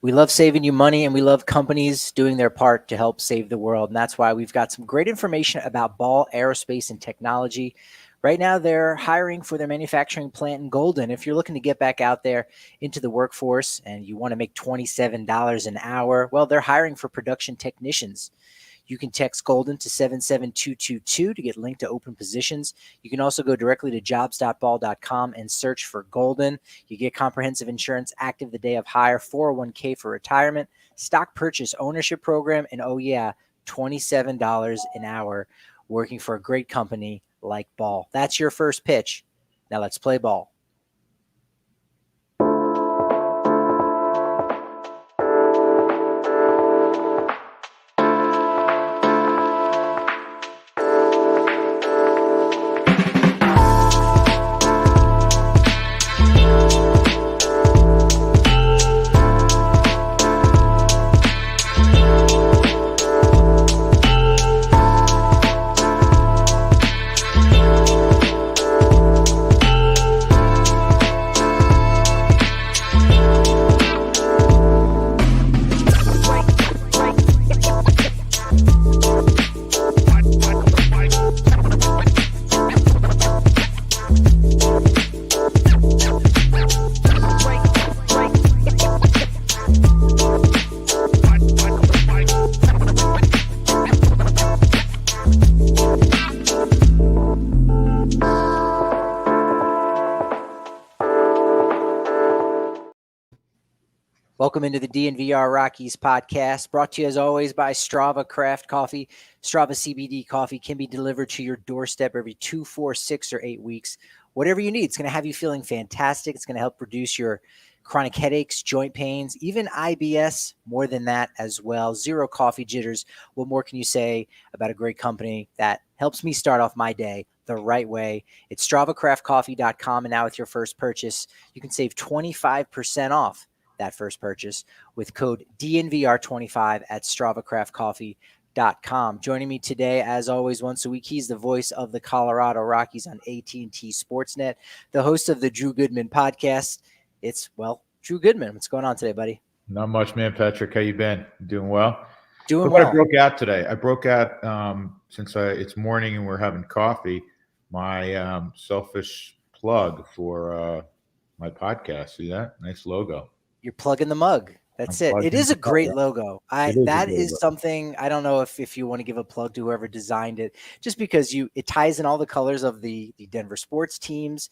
We love saving you money, and we love companies doing their part to help save the world. And that's why we've got some great information about Ball Aerospace and Technology. Right now, they're hiring for their manufacturing plant in Golden. If you're looking to get back out there into the workforce and you want to make $27 an hour, well, they're hiring for production technicians. You can text Golden to 77222 to get linked to open positions. You can also go directly to jobs.ball.com and search for Golden. You get comprehensive insurance active the day of hire, 401k for retirement, stock purchase ownership program, and oh yeah, $27 an hour working for a great company like Ball. That's your first pitch. Now let's play ball. Welcome into the DNVR Rockies Podcast, brought to you as always by Strava Craft Coffee. Strava CBD coffee can be delivered to your doorstep every 2, 4, 6, or 8 weeks. Whatever you need, it's going to have you feeling fantastic. It's going to help reduce your chronic headaches, joint pains, even IBS, more than that as well. Zero coffee jitters. What more can you say about a great company that helps me start off my day the right way? It's StravaCraftCoffee.com, and now with your first purchase, you can save 25% off that first purchase with code DNVR25 at StravaCraftCoffee.com. Joining me today, as always, once a week, he's the voice of the Colorado Rockies on AT&T Sportsnet, the host of the Drew Goodman podcast. It's, well, Drew Goodman. What's going on today, buddy? Not much, man. Patrick, how you been? Doing well? Doing well. I broke out today. I broke out since it's morning and we're having coffee, my selfish plug for my podcast. See that? Nice logo. You're plugging the mug. That's it. It is a great logo. That is something, I don't know if you want to give a plug to whoever designed it, just because it ties in all the colors of the Denver sports teams.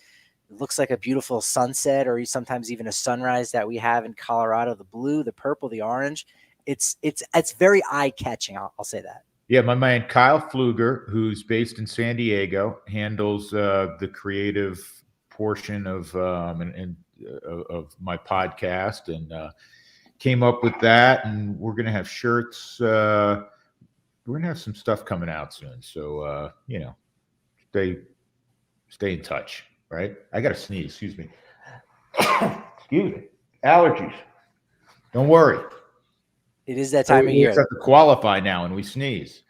It looks like a beautiful sunset, or sometimes even a sunrise that we have in Colorado. The blue, the purple, the orange. It's very eye-catching. I'll say that. Yeah, my man Kyle Pfluger, who's based in San Diego, handles the creative portion of my podcast, and came up with that, and we're gonna have shirts. We're gonna have some stuff coming out soon, so stay in touch. Right? I gotta sneeze. Excuse me. Excuse me. Allergies. Don't worry. It is that time of year. We have to qualify now, and we sneeze.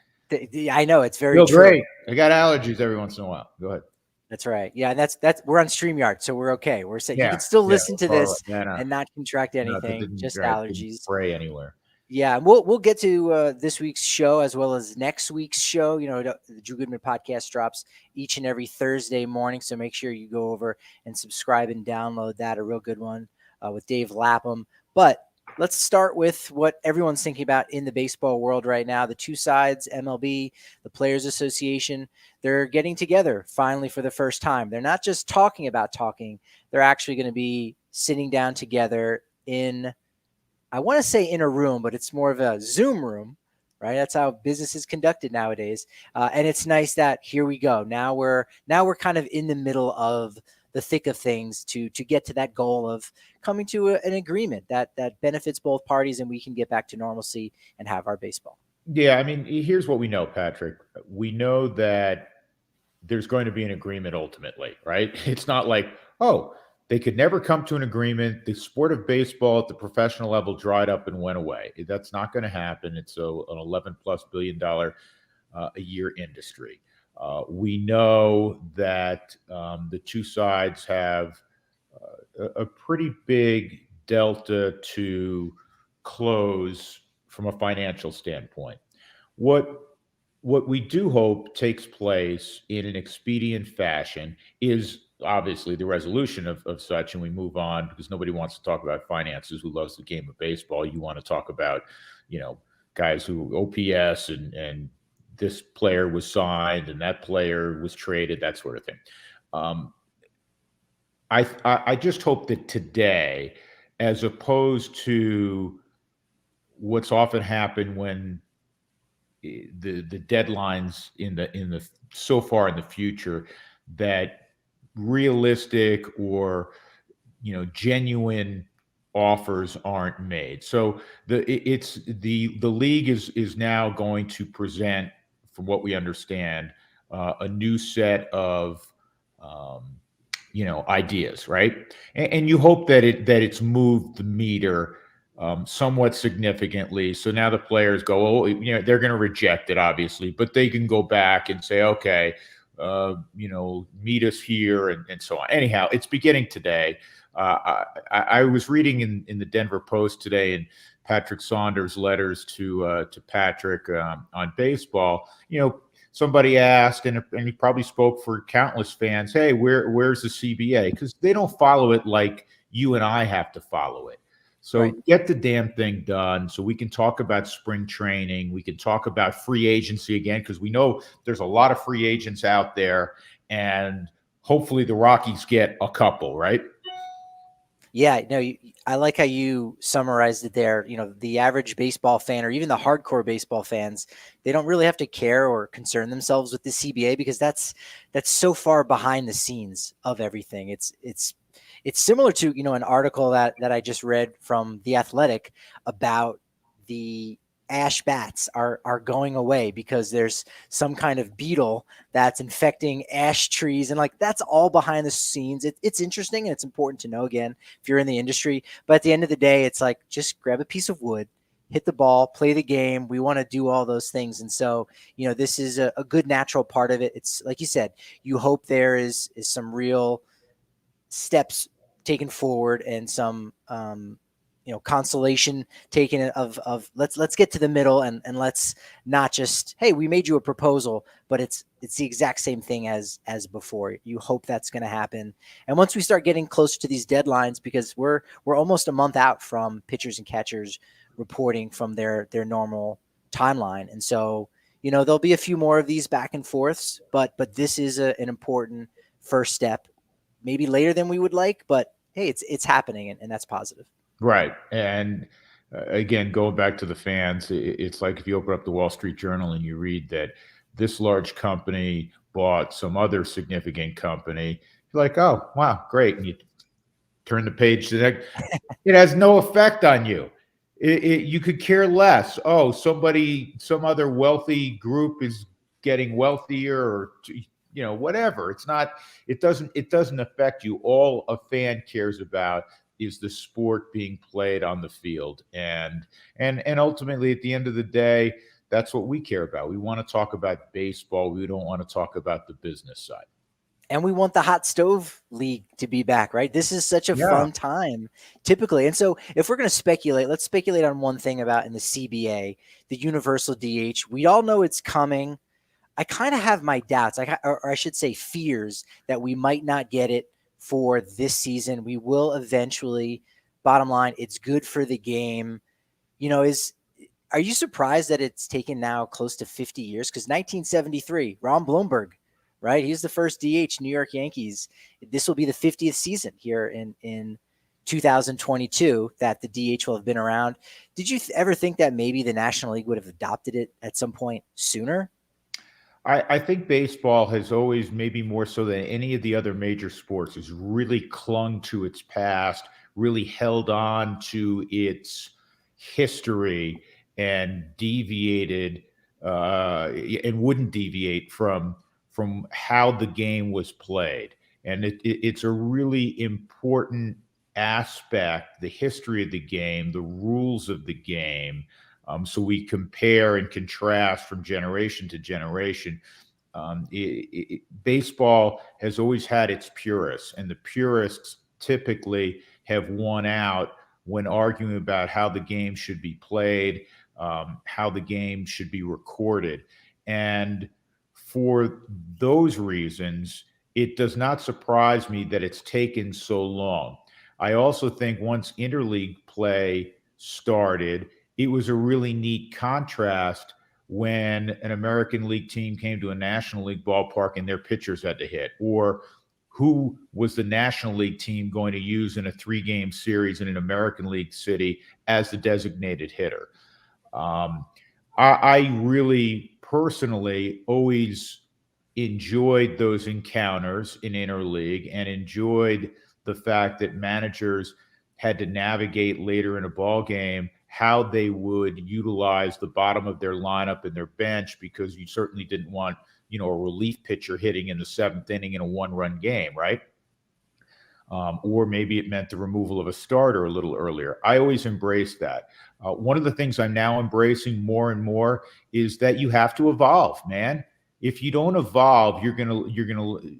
I know, it's very Feel true. Great. I got allergies every once in a while. Go ahead. That's right. Yeah, and that's we're on StreamYard, so we're okay. We're saying you can still listen to this and not contract anything, just allergies. Spray anywhere. Yeah, we'll get to this week's show as well as next week's show. You know, the Drew Goodman podcast drops each and every Thursday morning, so make sure you go over and subscribe and download that. A real good one with Dave Lapham. But let's start with what everyone's thinking about in the baseball world right now. The two sides, MLB, the Players Association, they're getting together finally for the first time. They're not just talking about talking. They're actually going to be sitting down together in, I want to say in a room, but it's more of a Zoom room, right? That's how business is conducted nowadays. And it's nice that here we go. Now we're kind of in the middle of the thick of things to get to that goal of coming to an agreement that benefits both parties, and we can get back to normalcy and have our baseball. Yeah, I mean, here's what we know, Patrick. We know that there's going to be an agreement ultimately, right? It's not like, oh, they could never come to an agreement. The sport of baseball at the professional level dried up and went away. That's not going to happen. It's an $11+ billion a year industry. We know that the two sides have a pretty big delta to close from a financial standpoint. What we do hope takes place in an expedient fashion is obviously the resolution of such, and we move on because nobody wants to talk about finances who loves the game of baseball. You want to talk about, guys who OPS and this player was signed and that player was traded, that sort of thing. I just hope that today, as opposed to what's often happened when the deadlines in the so far in the future, that realistic or genuine offers aren't made. So the league is now going to present, from what we understand, a new set of ideas, right? And you hope that it's moved the meter somewhat significantly. So now the players go, they're going to reject it, obviously, but they can go back and say, okay, meet us here and so on. Anyhow, it's beginning today. I was reading in the Denver Post today, and Patrick Saunders' letters to Patrick on baseball. Somebody asked, and he probably spoke for countless fans, hey, where's the CBA? Because they don't follow it like you and I have to follow it. So Right. Get the damn thing done so we can talk about spring training. We can talk about free agency again, because we know there's a lot of free agents out there, and hopefully the Rockies get a couple, right? Yeah, no, I like how you summarized it there. The average baseball fan, or even the hardcore baseball fans, they don't really have to care or concern themselves with the CBA, because that's so far behind the scenes of everything. It's similar to an article that I just read from The Athletic about the ash bats are going away because there's some kind of beetle that's infecting ash trees, and that's all behind the scenes. It's interesting, and it's important to know, again, if you're in the industry. But at the end of the day, it's like, just grab a piece of wood, hit the ball, play the game. We want to do all those things. And so, this is a good natural part of it. It's like you said, you hope there is some real steps taken forward, and some consolation taken of let's get to the middle, and let's not just, hey, we made you a proposal, but it's the exact same thing as before. You hope that's going to happen. And once we start getting closer to these deadlines, because we're almost a month out from pitchers and catchers reporting from their normal timeline. And so, there'll be a few more of these back and forths, but this is an important first step, maybe later than we would like, but hey, it's happening, and that's positive. Right. And again, going back to the fans, it's like if you open up the Wall Street Journal and you read that this large company bought some other significant company, you're like, oh, wow, great. And you turn the page to that. It has no effect on you. You could care less. Oh, some other wealthy group is getting wealthier, or whatever. It doesn't affect you. All a fan cares about is the sport being played on the field. And ultimately, at the end of the day, that's what we care about. We want to talk about baseball. We don't want to talk about the business side. And we want the hot stove league to be back, right? This is such a fun time, typically. And so if we're going to speculate, let's speculate on one thing about in the CBA, the universal DH. We all know it's coming. I kind of have my doubts, or I should say fears, that we might not get it for this season. We will eventually. Bottom line, it's good for the game. Are you surprised that it's taken now close to 50 years? Because 1973, Ron Blomberg, right? He's the first DH, New York Yankees. This will be the 50th season here in 2022 that the DH will have been around. Did you ever think that maybe the National League would have adopted it at some point sooner? I think baseball has always, maybe more so than any of the other major sports, has really clung to its past, really held on to its history, and deviated and wouldn't deviate from how the game was played. And it's a really important aspect, the history of the game, the rules of the game. So we compare and contrast from generation to generation. Baseball has always had its purists, and the purists typically have won out when arguing about how the game should be played, how the game should be recorded. And for those reasons, it does not surprise me that it's taken so long. I also think once interleague play started, it was a really neat contrast when an American League team came to a National League ballpark and their pitchers had to hit, or who was the National League team going to use in a 3-game series in an American League city as the designated hitter. I really personally always enjoyed those encounters in interleague and enjoyed the fact that managers had to navigate later in a ball game how they would utilize the bottom of their lineup and their bench, because you certainly didn't want, a relief pitcher hitting in the 7th inning in a 1-run game, right? Or maybe it meant the removal of a starter a little earlier. I always embraced that. One of the things I'm now embracing more and more is that you have to evolve, man. If you don't evolve, the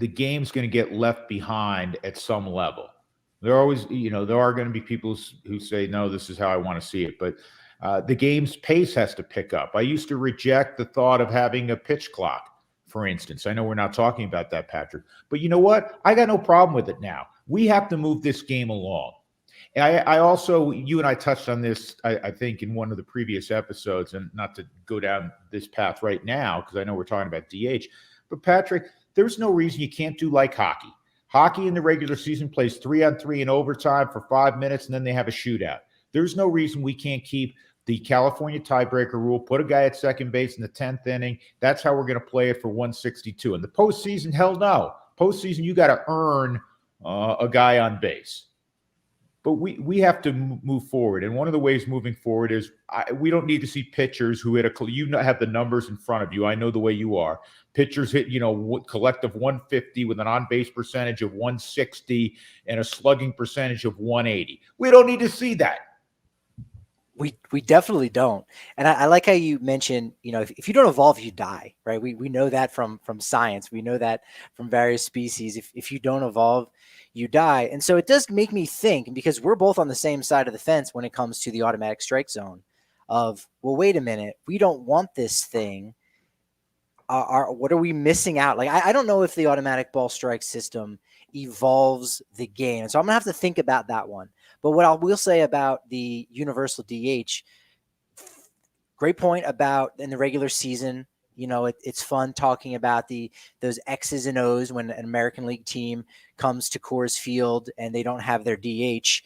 game's going to get left behind at some level. There are going to be people who say, no, this is how I want to see it. But the game's pace has to pick up. I used to reject the thought of having a pitch clock, for instance. I know we're not talking about that, Patrick. But you know what? I got no problem with it now. We have to move this game along. I also, you and I touched on this, I think, in one of the previous episodes, and not to go down this path right now, because I know we're talking about DH. But Patrick, there's no reason you can't do like hockey. Hockey in the regular season plays 3-on-3 in overtime for 5 minutes, and then they have a shootout. There's no reason we can't keep the California tiebreaker rule, put a guy at second base in the 10th inning. That's how we're going to play it for 162. In the postseason, hell no. Postseason, you got to earn a guy on base. But we have to move forward. And one of the ways moving forward is we don't need to see pitchers who hit you have the numbers in front of you. I know the way you are. Pitchers hit, collective 150 with an on-base percentage of 160 and a slugging percentage of 180. We don't need to see that. We definitely don't. And I like how you mentioned, if you don't evolve, you die, right? We know that from science. We know that from various species. If you don't evolve, you die. And so it does make me think, because we're both on the same side of the fence when it comes to the automatic strike zone of, well, wait a minute, we don't want this thing. What are we missing out? Like, I don't know if the automatic ball strike system evolves the game. So I'm gonna have to think about that one. But what I will say about the universal DH, great point about in the regular season, it's fun talking about those X's and O's when an American League team comes to Coors Field and they don't have their DH,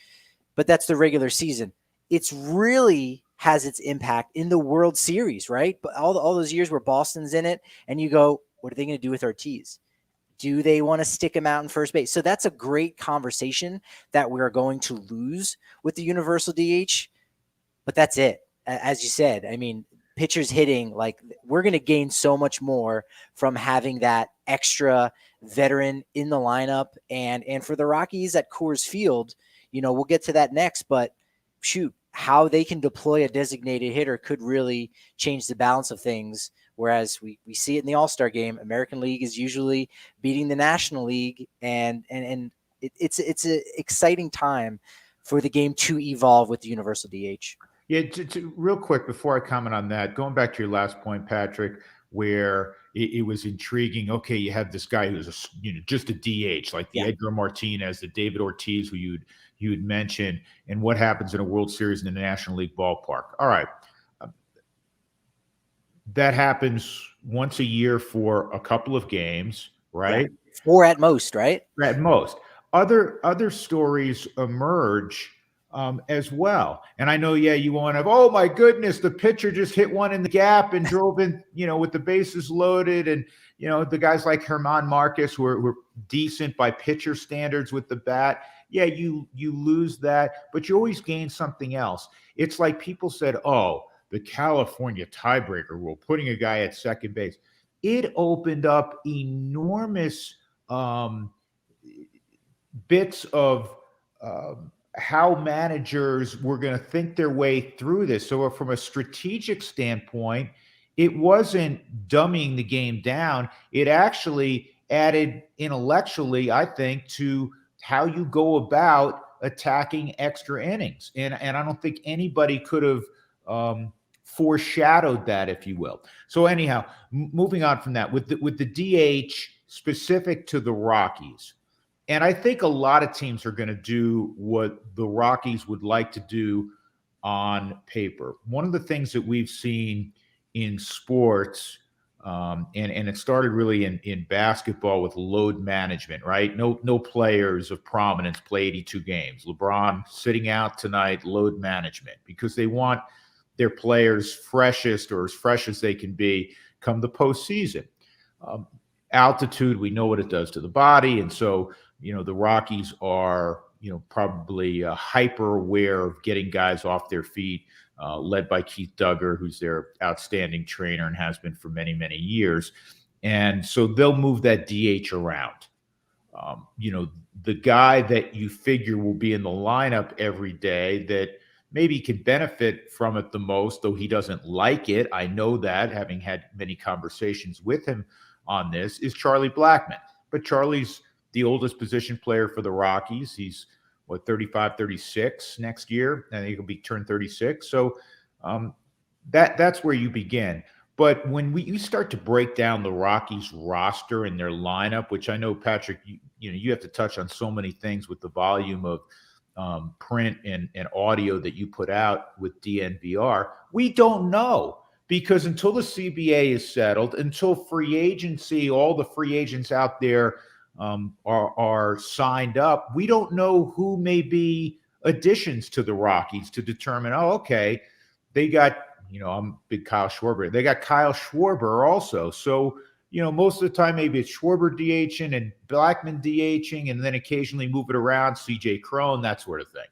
but that's the regular season. It's really has its impact in the World Series, right? But all those years where Boston's in it, and you go, what are they going to do with Ortiz? Do they want to stick him out in first base? So that's a great conversation that we're going to lose with the universal DH, but that's it. As you said, I mean, pitchers hitting, like, we're going to gain so much more from having that extra veteran in the lineup. And for the Rockies at Coors Field, we'll get to that next, but shoot, how they can deploy a designated hitter could really change the balance of things. Whereas we see it in the All-Star game, American League is usually beating the National League, and it's an exciting time for the game to evolve with the universal DH. Yeah, real quick before I comment on that, going back to your last point, Patrick, where it was intriguing. Okay, you have this guy who's just a DH, like the Edgar Martinez, the David Ortiz, who you had mentioned, and what happens in a World Series in the National League ballpark. All right. That happens once a year for a couple of games, right? Yeah. 4 at most, right? At most. Other stories emerge as well. And I know, you want to have, oh my goodness, the pitcher just hit one in the gap and drove in, with the bases loaded. And, the guys like German Marcus who were decent by pitcher standards with the bat. Yeah, you lose that, but you always gain something else. It's like people said, oh, the California tiebreaker rule, putting a guy at second base, it opened up enormous bits of how managers were going to think their way through this. So from a strategic standpoint, it wasn't dumbing the game down. It actually added intellectually, I think, to how you go about attacking extra innings. And I don't think anybody could have foreshadowed that, if you will. So anyhow, moving on from that, with the DH specific to the Rockies, and I think a lot of teams are going to do what the Rockies would like to do on paper. One of the things that we've seen in sports, and it started really in basketball with load management, right? No players of prominence play 82 games. LeBron sitting out tonight, load management, because they want their players freshest or as fresh as they can be come the postseason. Altitude, we know what it does to the body. And so, the Rockies are, probably hyper aware of getting guys off their feet, led by Keith Duggar, who's their outstanding trainer and has been for many, many years. And so they'll move that DH around. The guy that you figure will be in the lineup every day that maybe can benefit from it the most, though he doesn't like it, I know that, having had many conversations with him on this, is Charlie Blackmon. But Charlie's the oldest position player for the Rockies. He's 35, 36 next year. I think he'll be turned 36. So that's where you begin. But when you start to break down the Rockies roster and their lineup, which I know, Patrick, you have to touch on so many things with the volume of print and audio that you put out with DNVR, we don't know. Because until the CBA is settled, until free agency, all the free agents out there are signed up, we don't know who may be additions to the Rockies to determine, okay, they got, I'm a big Kyle Schwarber. They got Kyle Schwarber also. So, most of the time, maybe it's Schwarber DHing and Blackmon DHing, and then occasionally move it around, CJ Cron, that sort of thing.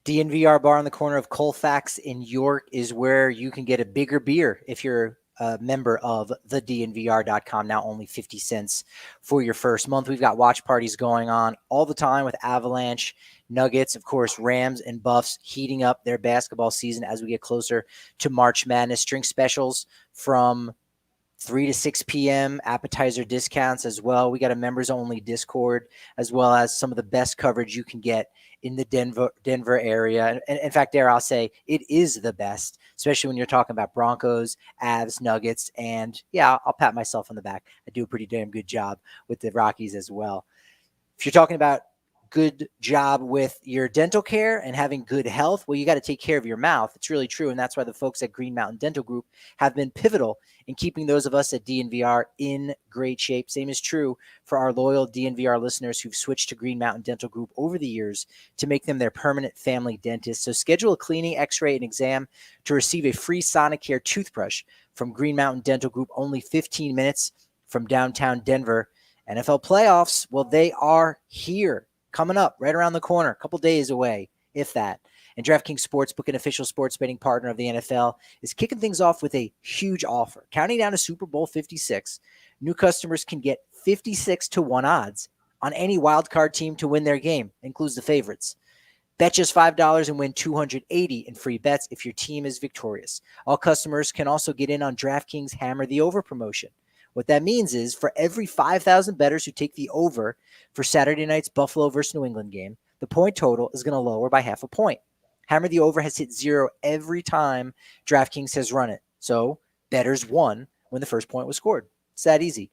DNVR bar on the corner of Colfax in York is where you can get a bigger beer if you're a member of the DNVR.com. Now only 50 cents for your first month. We've got watch parties going on all the time with Avalanche, Nuggets, of course, Rams and Buffs heating up their basketball season as we get closer to March Madness. Drink specials from 3 to 6 p.m., appetizer discounts as well. We got a members-only Discord, as well as some of the best coverage you can get in the Denver area. And in fact, I'll say it is the best, especially when you're talking about Broncos, Avs, Nuggets, and yeah, I'll pat myself on the back. I do a pretty damn good job with the Rockies as well. If you're talking about good job with your dental care and having good health, well, you got to take care of your mouth. It's really true. And that's why the folks at Green Mountain Dental Group have been pivotal in keeping those of us at DNVR in great shape. Same is true for our loyal DNVR listeners who've switched to Green Mountain Dental Group over the years to make them their permanent family dentist. So schedule a cleaning, x-ray, and exam to receive a free Sonicare toothbrush from Green Mountain Dental Group, only 15 minutes from downtown Denver. NFL playoffs, well, they are here. Coming up right around the corner, a couple days away, if that. And DraftKings Sportsbook, an official sports betting partner of the NFL, is kicking things off with a huge offer. Counting down to Super Bowl 56, new customers can get 56-1 odds on any wildcard team to win their game, includes the favorites. Bet just $5 and win $280 in free bets if your team is victorious. All customers can also get in on DraftKings Hammer the Over promotion. What that means is for every 5,000 bettors who take the over for Saturday night's Buffalo versus New England game, the point total is going to lower by half a point. Hammer the Over has hit 0 every time DraftKings has run it. So bettors won when the first point was scored. It's that easy.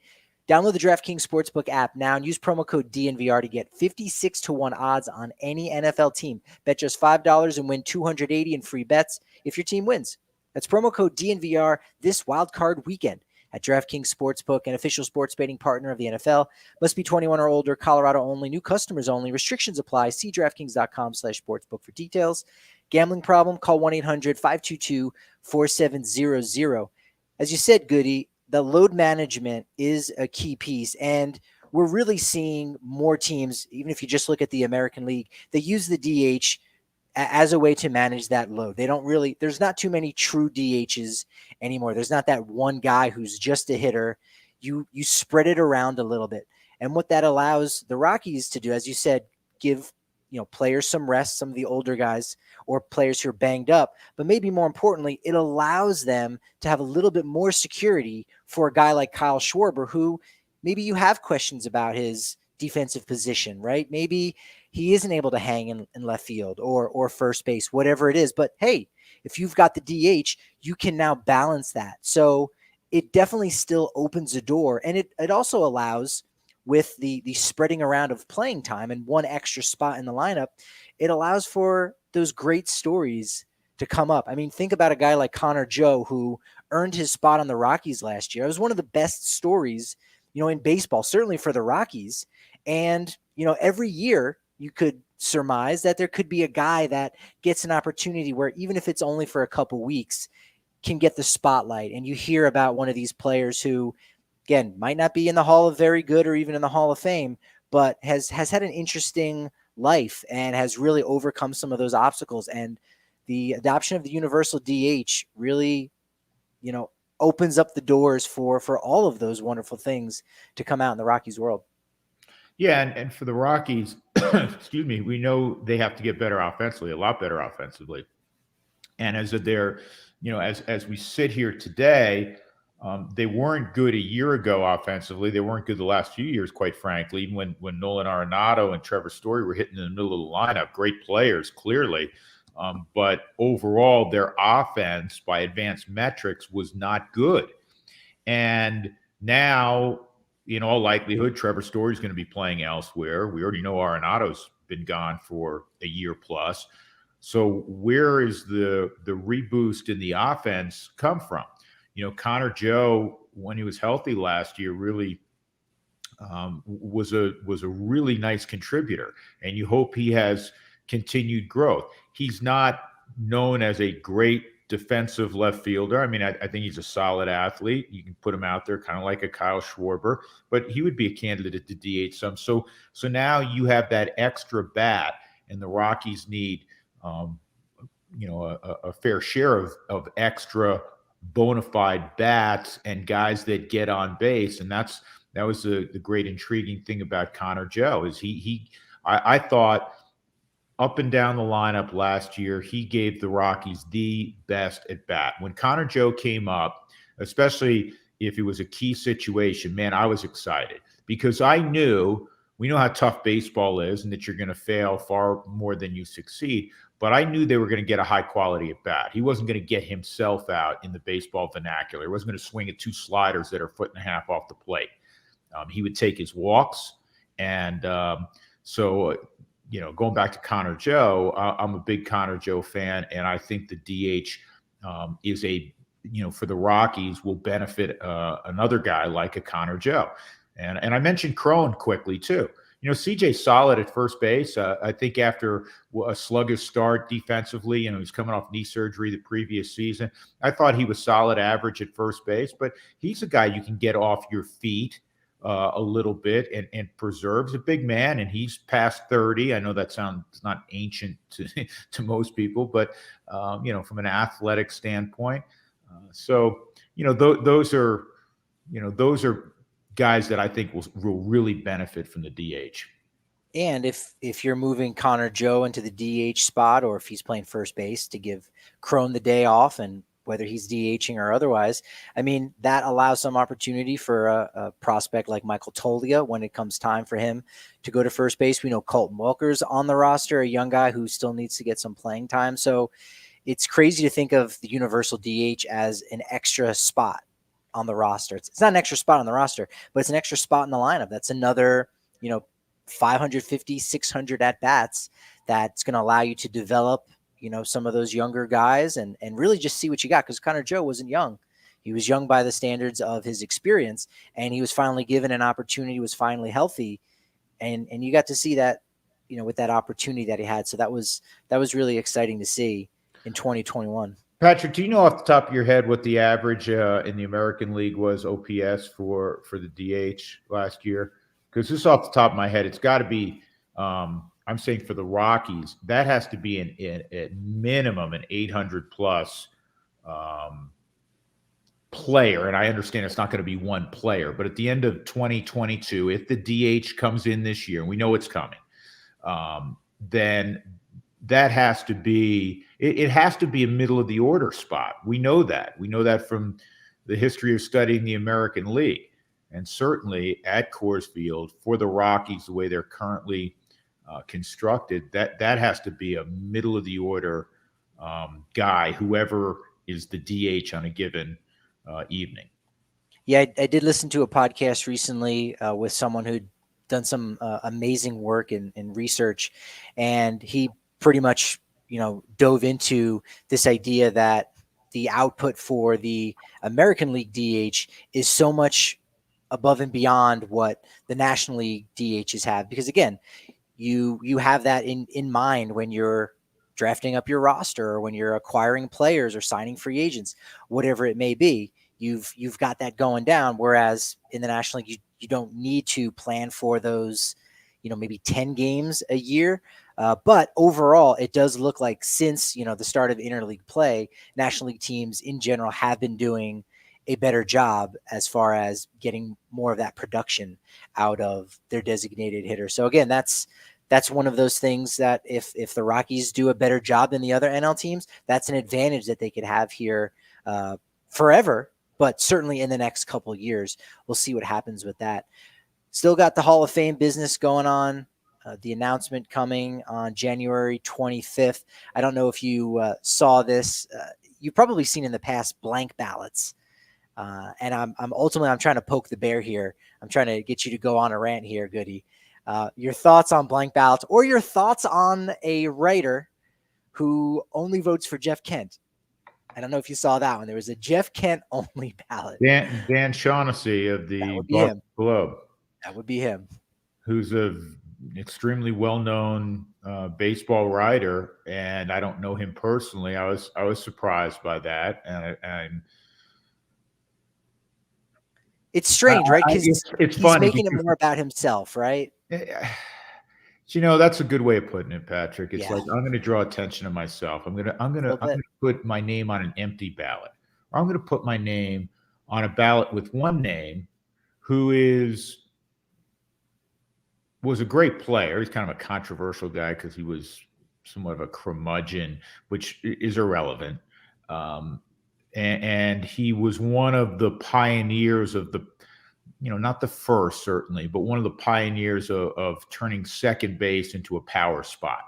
Download the DraftKings Sportsbook app now and use promo code DNVR to get 56-1 odds on any NFL team. Bet just $5 and win $280 in free bets if your team wins. That's promo code DNVR this wild card weekend at DraftKings Sportsbook, an official sports betting partner of the NFL. Must be 21 or older, Colorado only, new customers only. Restrictions apply. See DraftKings.com/sportsbook for details. Gambling problem? Call 1-800-522-4700. As you said, Goody, the load management is a key piece, and we're really seeing more teams, even if you just look at the American League, they use the DH as a way to manage that load. They don't really, there's not too many true DHs anymore. There's not that one guy who's just a hitter. You spread it around a little bit. And what that allows the Rockies to do, as you said, give players some rest, some of the older guys or players who are banged up, but maybe more importantly, it allows them to have a little bit more security for a guy like Kyle Schwarber, who maybe you have questions about his defensive position, right? Maybe he isn't able to hang in left field or first base, whatever it is. But hey, if you've got the DH, you can now balance that. So it definitely still opens the door. And it also allows, with the spreading around of playing time and one extra spot in the lineup, it allows for those great stories to come up. I mean, think about a guy like Connor Joe, who earned his spot on the Rockies last year. It was one of the best stories, in baseball, certainly for the Rockies. And, every year you could surmise that there could be a guy that gets an opportunity where, even if it's only for a couple weeks, can get the spotlight. And you hear about one of these players who, again, might not be in the Hall of Very Good or even in the Hall of Fame, but has had an interesting life and has really overcome some of those obstacles. And the adoption of the universal DH really, opens up the doors for all of those wonderful things to come out in the Rockies world. Yeah, and for the Rockies, excuse me, we know they have to get better offensively, a lot better offensively. And as we sit here today, they weren't good a year ago offensively. They weren't good the last few years, quite frankly. Even when Nolan Arenado and Trevor Story were hitting in the middle of the lineup, great players, clearly. But overall, their offense by advanced metrics was not good. And now, in all likelihood, Trevor Story is going to be playing elsewhere. We already know Arenado's been gone for a year plus. So where is the reboost in the offense come from? Connor Joe, when he was healthy last year, really was a really nice contributor, and you hope he has continued growth. He's not known as a great defensive left fielder. I mean, I think he's a solid athlete. You can put him out there kind of like a Kyle Schwarber, but he would be a candidate to DH some. So now you have that extra bat, and the Rockies need a fair share of extra bona fide bats and guys that get on base. And that was the great intriguing thing about Connor Joe is I thought up and down the lineup last year, he gave the Rockies the best at bat. When Connor Joe came up, especially if it was a key situation, man, I was excited because we know how tough baseball is and that you're going to fail far more than you succeed. But I knew they were going to get a high quality at bat. He wasn't going to get himself out in the baseball vernacular. He wasn't going to swing at two sliders that are 1.5 feet off the plate. He would take his walks. And going back to Connor Joe, I'm a big Connor Joe fan. And I think the DH is for the Rockies will benefit another guy like a Connor Joe. And I mentioned Cron quickly too. CJ's solid at first base. I think after a sluggish start defensively, he's coming off knee surgery the previous season. I thought he was solid average at first base, but he's a guy you can get off your feet a little bit and preserves. A big man, and he's past 30. I know that sounds not ancient to most people, but from an athletic standpoint. Those are guys that I think will really benefit from the DH. And if you're moving Connor Joe into the DH spot, or if he's playing first base to give Cron the day off, and whether he's DHing or otherwise, I mean, that allows some opportunity for a prospect like Michael Toglia when it comes time for him to go to first base. We know Colton Welker's on the roster, a young guy who still needs to get some playing time. So it's crazy to think of the universal DH as an extra spot on the roster. It's not an extra spot on the roster, but it's an extra spot in the lineup. That's another, 550, 600 at bats that's going to allow you to develop, some of those younger guys and really just see what you got. Because Connor Joe wasn't young. He was young by the standards of his experience, and he was finally given an opportunity, was finally healthy. And you got to see that, with that opportunity that he had. So that was really exciting to see in 2021. Patrick, do you know off the top of your head what the average in the American League was OPS for the DH last year? Because this off the top of my head, it's got to be, I'm saying for the Rockies, that has to be at minimum an 800 plus player. And I understand it's not going to be one player, but at the end of 2022, if the DH comes in this year, and we know it's coming, then that has to be, it has to be a middle of the order spot. We know that. We know that from the history of studying the American League. And certainly at Coors Field for the Rockies, the way they're currently constructed, that has to be a middle of the order guy, whoever is the DH on a given evening. Yeah, I did listen to a podcast recently with someone who'd done some amazing work in research, and he pretty much, dove into this idea that the output for the American League DH is so much above and beyond what the National League DHs have, because again, you have that in mind when you're drafting up your roster or when you're acquiring players or signing free agents, whatever it may be. You've got that going down. Whereas in the National League, you don't need to plan for those, maybe 10 games a year. But overall, it does look like since, the start of interleague play, National League teams in general have been doing a better job as far as getting more of that production out of their designated hitter. So again, that's one of those things that if the Rockies do a better job than the other NL teams, that's an advantage that they could have here forever. But certainly in the next couple of years, we'll see what happens with that. Still got the Hall of Fame business going on. The announcement coming on January 25th. I don't know if you saw this. You've probably seen in the past blank ballots. And I'm trying to poke the bear here. I'm trying to get you to go on a rant here, Goody. Your thoughts on blank ballots, or your thoughts on a writer who only votes for Jeff Kent. I don't know if you saw that one. There was a Jeff Kent only ballot. Dan Shaughnessy of the Boston Globe. That would be him. Who's an extremely well-known baseball writer, and I don't know him personally. I was surprised by that, and it's strange, right? Because it's funny. He's making it more about himself, right? That's a good way of putting it, Patrick. It's like, I'm going to draw attention to myself. I'm going to put my name on an empty ballot, or I'm going to put my name on a ballot with one name who was a great player. He's kind of a controversial guy because he was somewhat of a curmudgeon, which is irrelevant. And he was one of the pioneers of the, not the first certainly, but one of the pioneers of turning second base into a power spot.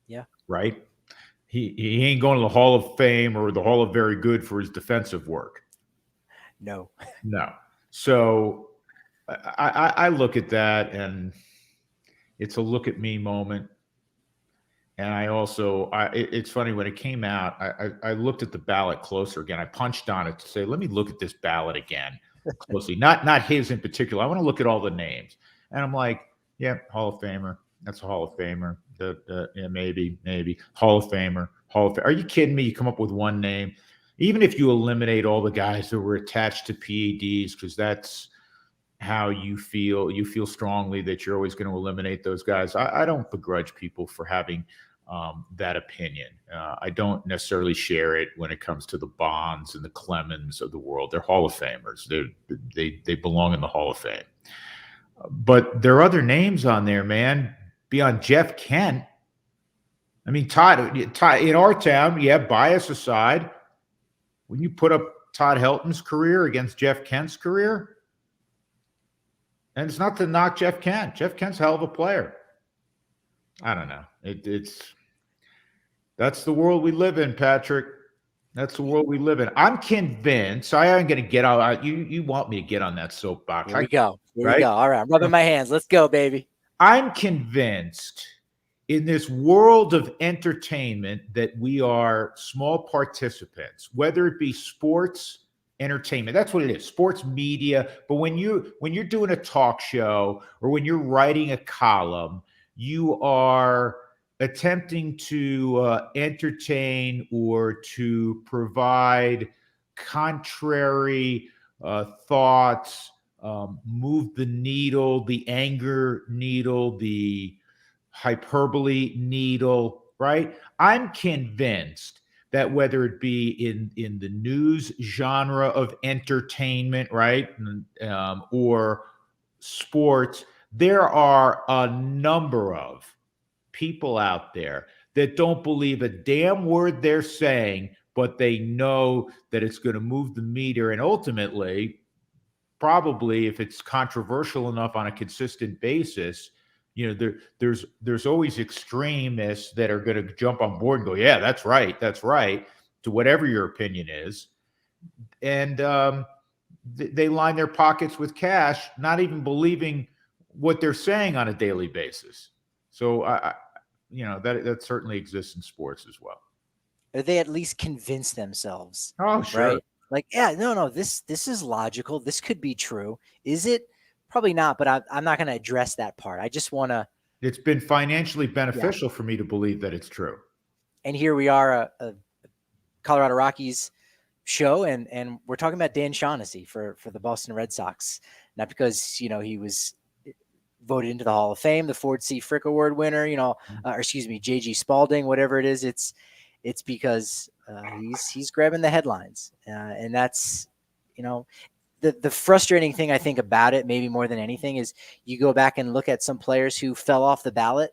Yeah. Right. He ain't going to the Hall of Fame or the Hall of Very Good for his defensive work. No. So I look at that, and it's a look at me moment. And I also, it's funny, when it came out, I looked at the ballot closer again. I punched on it to say, let me look at this ballot again closely. Not his in particular. I want to look at all the names. And I'm like, yeah, Hall of Famer. That's a Hall of Famer. Yeah, maybe. Hall of Famer. Are you kidding me? You come up with one name. Even if you eliminate all the guys that were attached to PEDs, because that's how you feel strongly that you're always going to eliminate those guys. I don't begrudge people for having that opinion. I don't necessarily share it when it comes to the Bonds and the Clemens of the world. They're Hall of Famers. They belong in the Hall of Fame. But there are other names on there, man, beyond Jeff Kent. I mean, Todd, in our town, bias aside, when you put up Todd Helton's career against Jeff Kent's career, and it's not to knock Jeff Kent. Jeff Kent's a hell of a player. I don't know. That's the world we live in, Patrick. That's the world we live in. I'm convinced. I am going to get out. You want me to get on that soapbox? Here we go. All right, I'm rubbing my hands. Let's go, baby. I'm convinced in this world of entertainment that we are small participants, whether it be sports, entertainment. That's what it is, sports media. But when you're doing a talk show or when you're writing a column, you are attempting to entertain or to provide contrary thoughts, move the needle, the anger needle, the hyperbole needle, right? I'm convinced that whether it be in the news genre of entertainment, right, or sports, there are a number of people out there that don't believe a damn word they're saying, but they know that it's going to move the meter and ultimately probably, if it's controversial enough on a consistent basis, there's always extremists that are going to jump on board and go, yeah, that's right, to whatever your opinion is. And they line their pockets with cash, not even believing what they're saying on a daily basis. So that certainly exists in sports as well. Or they at least convince themselves. Oh, sure. Right? Like, yeah, no, this is logical. This could be true. Is it? Probably not, but I'm not going to address that part. I just want to. It's been financially beneficial for me to believe that it's true. And here we are, a Colorado Rockies show, and we're talking about Dan Shaughnessy for the Boston Red Sox, not because he was voted into the Hall of Fame, the Ford C. Frick Award winner, or excuse me, J.G. Spalding, whatever it is. It's because he's grabbing the headlines, and that's the frustrating thing I think about it, maybe more than anything, is you go back and look at some players who fell off the ballot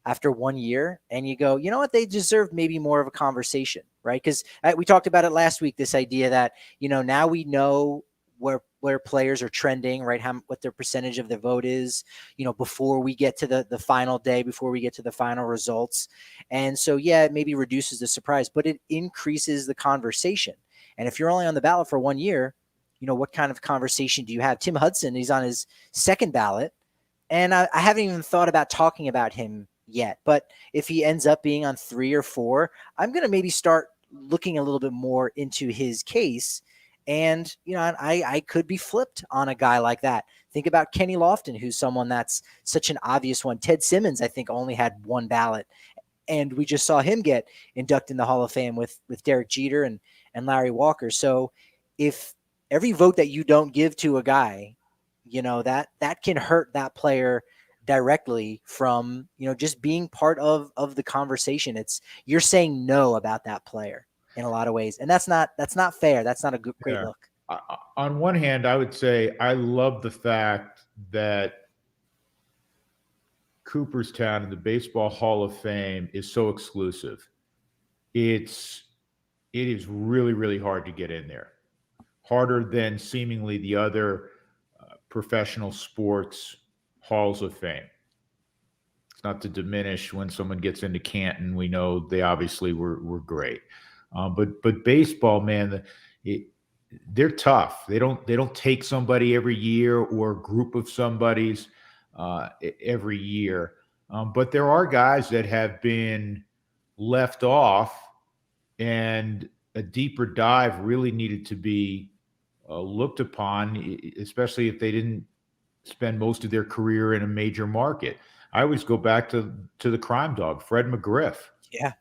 after 1 year, and you go, you know what, they deserved maybe more of a conversation, right? Because we talked about it last week, this idea that now we know where players are trending, right? What their percentage of the vote is, before we get to the final day, before we get to the final results. And so, yeah, it maybe reduces the surprise, but it increases the conversation. And if you're only on the ballot for 1 year, what kind of conversation do you have? Tim Hudson, he's on his second ballot, and I haven't even thought about talking about him yet. But if he ends up being on 3 or 4, I'm going to maybe start looking a little bit more into his case. And, I could be flipped on a guy like that. Think about Kenny Lofton, who's someone that's such an obvious one. Ted Simmons, I think, only had 1 ballot. And we just saw him get inducted in the Hall of Fame with Derek Jeter and Larry Walker. So if every vote that you don't give to a guy, that can hurt that player directly from, just being part of the conversation. You're saying no about that player in a lot of ways. And that's not fair. That's not a great look. On one hand, I would say I love the fact that Cooperstown and the Baseball Hall of Fame is so exclusive. It is really, really hard to get in there. Harder than seemingly the other professional sports halls of fame. It's not to diminish when someone gets into Canton. We know they obviously were great. But baseball, man, they're tough. They don't take somebody every year or a group of somebody's every year. But there are guys that have been left off, and a deeper dive really needed to be looked upon, especially if they didn't spend most of their career in a major market. I always go back to the crime dog, Fred McGriff. Yeah.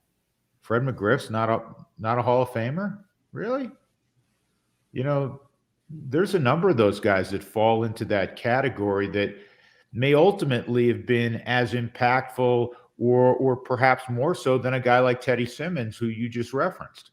Fred McGriff's not a Hall of Famer? Really? There's a number of those guys that fall into that category that may ultimately have been as impactful or perhaps more so than a guy like Teddy Simmons, who you just referenced.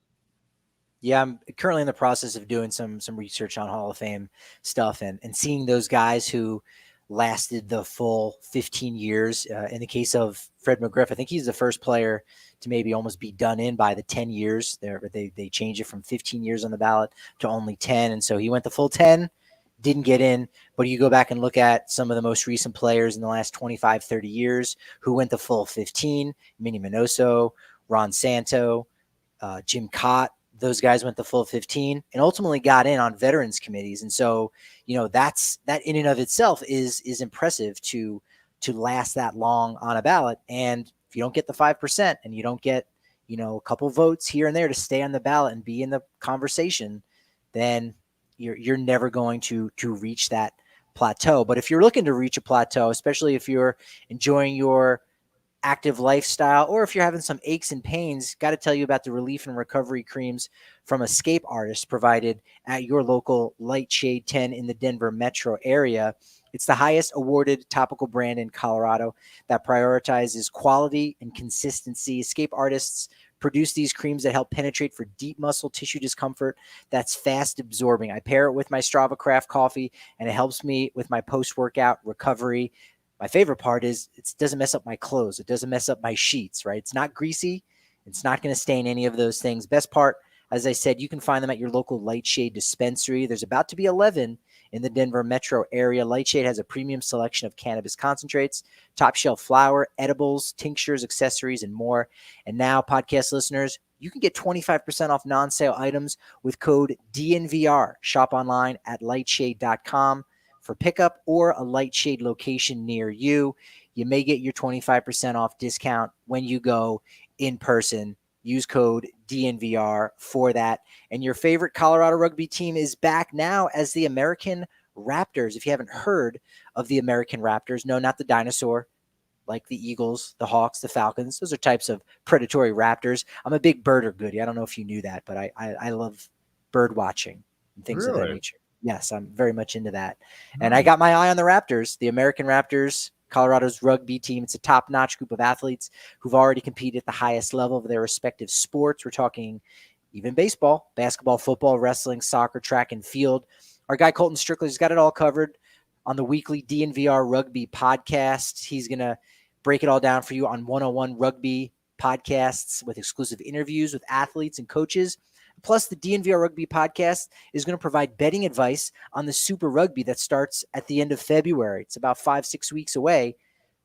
Yeah, I'm currently in the process of doing some research on Hall of Fame stuff and seeing those guys who lasted the full 15 years. In the case of Fred McGriff, I think he's the first player to maybe almost be done in by the 10 years. They changed it from 15 years on the ballot to only 10. And so he went the full 10, didn't get in. But you go back and look at some of the most recent players in the last 25, 30 years who went the full 15, Minnie Minoso, Ron Santo, Jim Cott. Those guys went the full 15 and ultimately got in on veterans committees. And so, that in and of itself is impressive to last that long on a ballot. And if you don't get the 5% and you don't get, a couple votes here and there to stay on the ballot and be in the conversation, then you're never going to reach that plateau. But if you're looking to reach a plateau, especially if you're enjoying your active lifestyle, or if you're having some aches and pains, got to tell you about the relief and recovery creams from Escape Artists provided at your local Light Shade 10 in the Denver metro area. It's the highest awarded topical brand in Colorado that prioritizes quality and consistency. Escape Artists produce these creams that help penetrate for deep muscle tissue discomfort that's fast absorbing. I pair it with my Strava Craft coffee, and it helps me with my post-workout recovery. My favorite part is it doesn't mess up my clothes. It doesn't mess up my sheets, right? It's not greasy. It's not going to stain any of those things. Best part, as I said, you can find them at your local Light Shade dispensary. There's about to be 11 in the Denver metro area. Lightshade has a premium selection of cannabis concentrates, top shelf flower, edibles, tinctures, accessories, and more. And now, podcast listeners, you can get 25% off non-sale items with code DNVR. Shop online at lightshade.com for pickup or a Lightshade location near you. You may get your 25% off discount when you go in person. Use code DNVR for that. And your favorite Colorado rugby team is back now as the American Raptors. If you haven't heard of the American Raptors, no, not the dinosaur, like the Eagles, the Hawks, the Falcons. Those are types of predatory raptors. I'm a big birder goodie. I don't know if you knew that, but I love bird watching and things of that nature. Yes, I'm very much into that. And I got my eye on the Raptors, the American Raptors, Colorado's rugby team. It's a top-notch group of athletes who've already competed at the highest level of their respective sports. We're talking even baseball, basketball, football, wrestling, soccer, track, and field. Our guy Colton Strickler's got it all covered on the weekly DNVR Rugby Podcast. He's going to break it all down for you on 101 Rugby podcasts with exclusive interviews with athletes and coaches. Plus, the DNVR Rugby Podcast is going to provide betting advice on the Super Rugby that starts at the end of February. It's about 5-6 weeks away,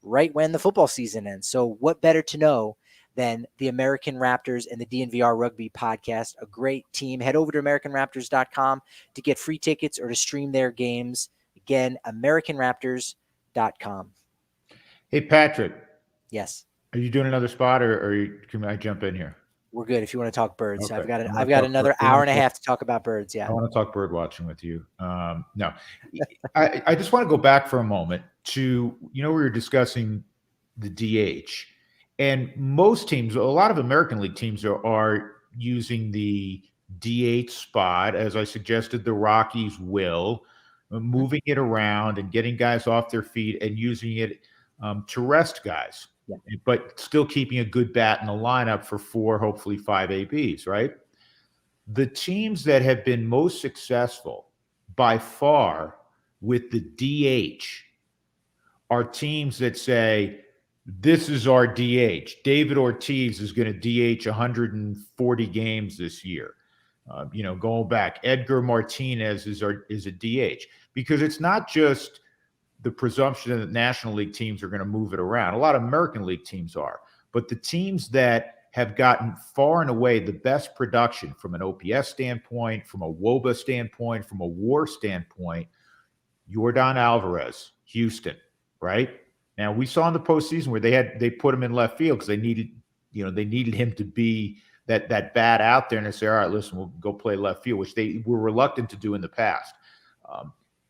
right when the football season ends. So what better to know than the American Raptors and the DNVR Rugby Podcast, a great team. Head over to AmericanRaptors.com to get free tickets or to stream their games. Again, AmericanRaptors.com. Hey, Patrick. Yes. Are you doing another spot or can I jump in here? We're good if you want to talk birds. Okay. I've got another hour and a half to talk about birds. Yeah. I want to talk bird watching with you. No, I just want to go back for a moment to, we were discussing the DH, and most teams, a lot of American League teams are using the DH spot, as I suggested, the Rockies will, moving it around and getting guys off their feet and using it to rest guys. Yeah. But still keeping a good bat in the lineup for 4, hopefully 5 ABs, right? The teams that have been most successful by far with the DH are teams that say, this is our DH. David Ortiz is going to DH 140 games this year. Going back, Edgar Martinez is a DH, because it's not just the presumption that National League teams are going to move it around. A lot of American League teams are. But the teams that have gotten far and away the best production from an OPS standpoint, from a WOBA standpoint, from a WAR standpoint, Yordan Alvarez, Houston, right? Now, we saw in the postseason where they put him in left field because they needed him to be that bat out there, and they say, all right, listen, we'll go play left field, which they were reluctant to do in the past.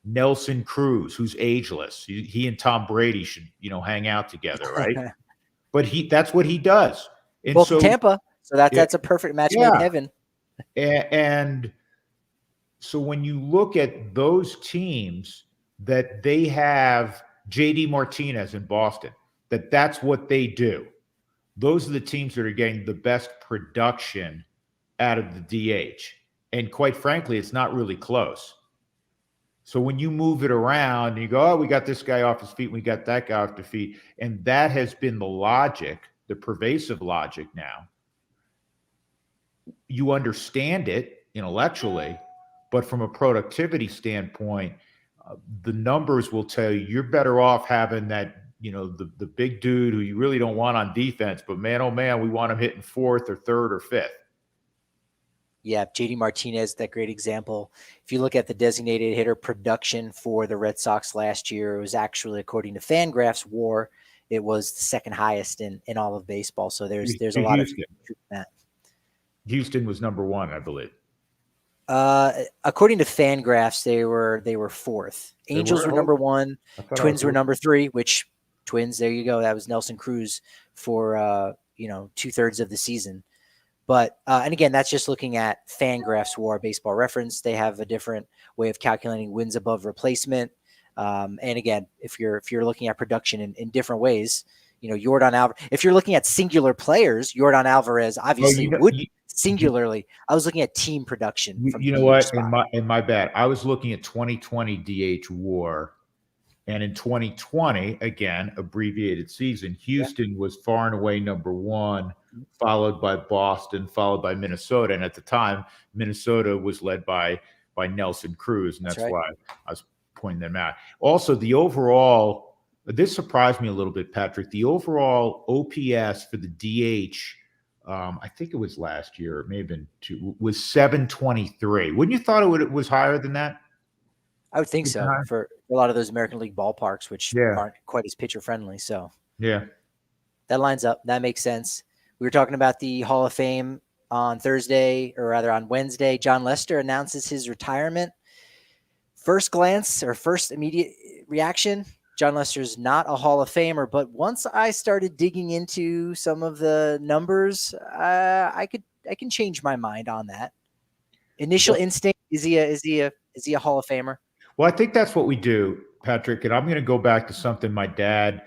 Nelson Cruz, who's ageless. He and Tom Brady should, hang out together, right? But that's what he does. And well, so Tampa. So that's a perfect match made in heaven. And so when you look at those teams that they have JD Martinez in Boston, that's what they do. Those are the teams that are getting the best production out of the DH. And quite frankly, it's not really close. So when you move it around and you go, oh, we got this guy off his feet, we got that guy off the feet, and that has been the logic, the pervasive logic now. You understand it intellectually, but from a productivity standpoint, the numbers will tell you you're better off having that, the big dude who you really don't want on defense, but man, oh man, we want him hitting 4th or 3rd or 5th. Yeah, JD Martinez, that great example. If you look at the designated hitter production for the Red Sox last year, it was actually, according to Fangraphs WAR, it was the second highest in all of baseball. So there's a lot of truth in that. Houston was number 1, I believe. According to Fangraphs, they were 4th. Angels were number 1. Twins were number 3. Which Twins? There you go. That was Nelson Cruz for 2/3 of the season. But, and again, that's just looking at Fangraphs WAR Baseball Reference. They have a different way of calculating wins above replacement. And again, if you're looking at production in different ways, Yordan Alvarez, if you're looking at singular players, Yordan Alvarez obviously would singularly. I was looking at team production. You know what? In my bad. I was looking at 2020 DH WAR. And in 2020, again, abbreviated season, Houston was far and away number 1, followed by Boston, followed by Minnesota. And at the time, Minnesota was led by by Nelson Cruz, and that's right. why I was pointing them out. Also, the overall, this surprised me a little bit, Patrick. The overall OPS for the DH, I think it was last year, it may have been was 723. Wouldn't you thought it was higher than that? I would think so for a lot of those American League ballparks, which aren't quite as pitcher friendly. So yeah, that lines up. That makes sense. We were talking about the Hall of Fame on Thursday, or rather on Wednesday. Jon Lester announces his retirement. First glance or first immediate reaction, Jon Lester's not a Hall of Famer, but once I started digging into some of the numbers, I can change my mind on that. Initial instinct, is he a Hall of Famer? Well, I think that's what we do, Patrick. And I'm going to go back to something my dad,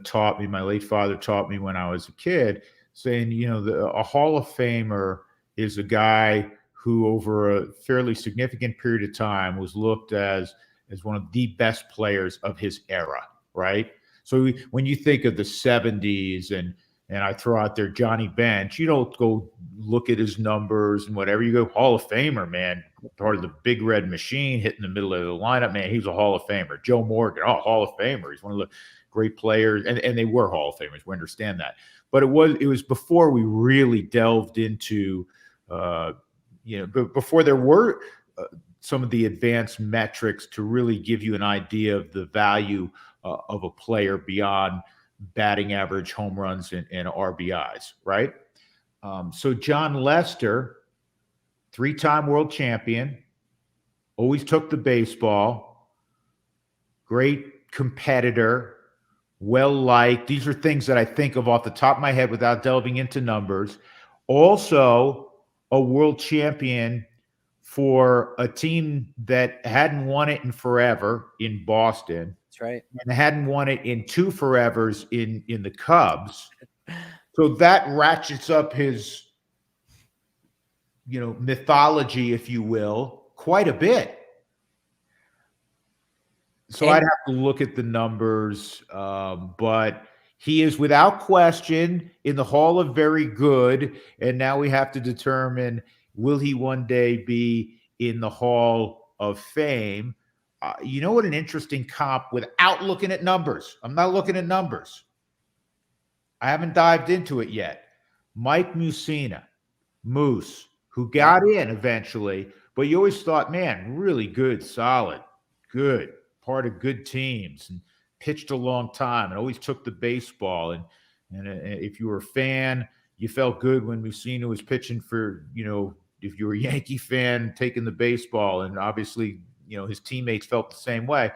taught me. My late father taught me when I was a kid, saying, a Hall of Famer is a guy who, over a fairly significant period of time, was looked as one of the best players of his era, right? So when you think of the 70s and I throw out there Johnny Bench, you don't go look at his numbers and whatever. You go Hall of Famer, man, part of the Big Red Machine, hitting the middle of the lineup, man. He's a Hall of Famer. Joe Morgan, Hall of Famer. He's one of the great players, and they were Hall of Famers. We understand that, but it was before we really delved into, before there were some of the advanced metrics to really give you an idea of the value of a player beyond batting average, home runs, and RBIs, right? So Jon Lester, 3-time world champion, always took the baseball, great competitor, well-liked. These are things that I think of off the top of my head without delving into numbers. Also, a world champion for a team that hadn't won it in forever in Boston. That's right. And hadn't won it in 2 forevers in the Cubs. So that ratchets up his, mythology, if you will, quite a bit. So I'd have to look at the numbers, but he is without question in the Hall of Very Good. And now we have to determine, will he one day be in the Hall of Fame? You know what an interesting comp without looking at numbers? I'm not looking at numbers. I haven't dived into it yet. Mike Mussina, Moose, who got in eventually, but you always thought, man, really good, solid, good, part of good teams, and pitched a long time and always took the baseball. And if you were a fan, you felt good when Mussina was pitching for, if you were a Yankee fan, taking the baseball. And obviously, his teammates felt the same way.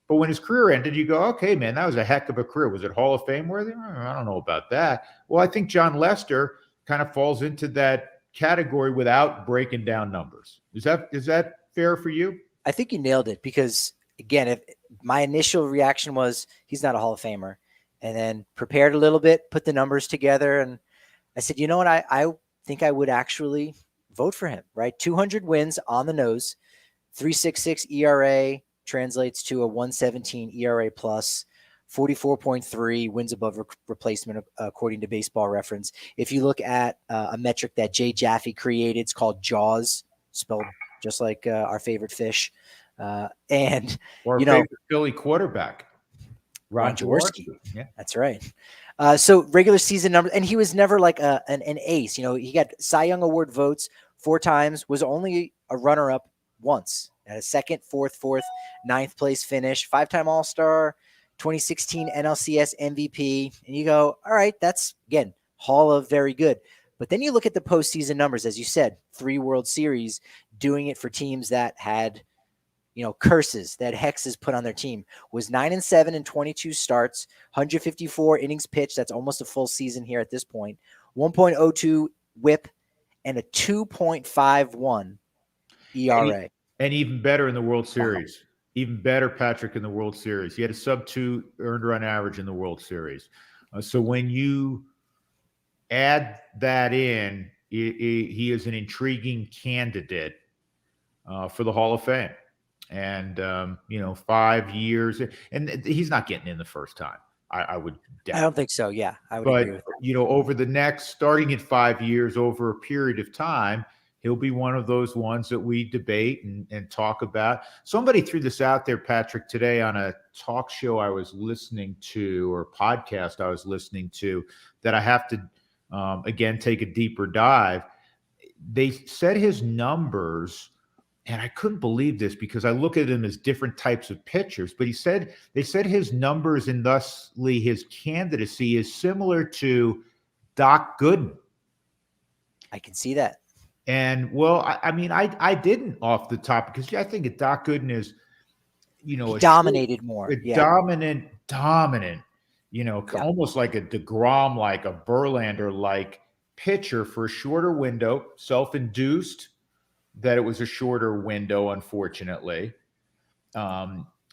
But when his career ended, you go, okay, man, that was a heck of a career. Was it Hall of Fame worthy? I don't know about that. Well, I think Jon Lester kind of falls into that category without breaking down numbers. Is that fair for you? I think you nailed it, because, again, if my initial reaction was he's not a Hall of Famer, and then prepared a little bit, put the numbers together, and I said, you know what, I think I would actually vote for him, right? 200 wins on the nose, 3.66 ERA, translates to a 1.17 ERA plus, 44.3 wins above replacement, according to Baseball Reference. If you look at a metric that Jay Jaffe created, it's called JAWS, spelled just like our favorite fish. And or favorite Philly quarterback, Ron Jaworski. Yeah, that's right. So regular season numbers, and he was never like an ace. He got Cy Young Award votes 4 times, was only a runner-up once, at a 2nd, 4th, 9th place finish, 5-time All-Star, 2016 NLCS MVP. And you go, all right, that's, again, Hall of Very Good. But then you look at the postseason numbers, as you said, 3 World Series, doing it for teams that had, curses, that hexes put on their team, was 9-7 in 22 starts, 154 innings pitched. That's almost a full season here at this point. 1.02 WHIP and a 2.51 ERA. And even better in the World Series. Wow. Even better, Patrick, in the World Series. He had a sub-2 earned run average in the World Series. So when you add that in, he is an intriguing candidate for the Hall of Fame. And, 5 years. And he's not getting in the first time. I would doubt. I don't think so. Yeah, I would agree with that. Over the next, starting in 5 years, over a period of time, he'll be one of those ones that we debate and talk about. Somebody threw this out there, Patrick, today on a talk show I was listening to, or podcast I was listening to, that I have to, again, take a deeper dive. They said his numbers, and I couldn't believe this because I look at him as different types of pitchers, but they said his numbers and thusly his candidacy is similar to Doc Gooden. I can see that. And well, I didn't off the top, because I think that Doc Gooden is, he dominated more. Dominant, almost like a DeGrom, like a Verlander, like pitcher for a shorter window, self-induced that it was a shorter window, unfortunately. But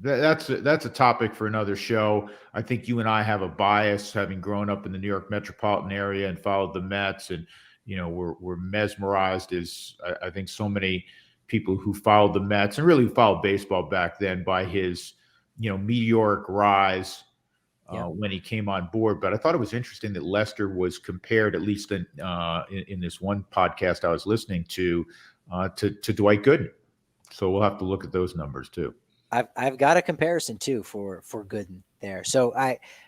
that's a topic for another show. I think you and I have a bias, having grown up in the New York metropolitan area and followed the Mets, and we're mesmerized, as I think so many people who followed the Mets and really followed baseball back then, by his meteoric rise when he came on board. But I thought it was interesting that Lester was compared, at least in this one podcast I was listening to Dwight Gooden. So we'll have to look at those numbers too. I've got a comparison too for Gooden there. So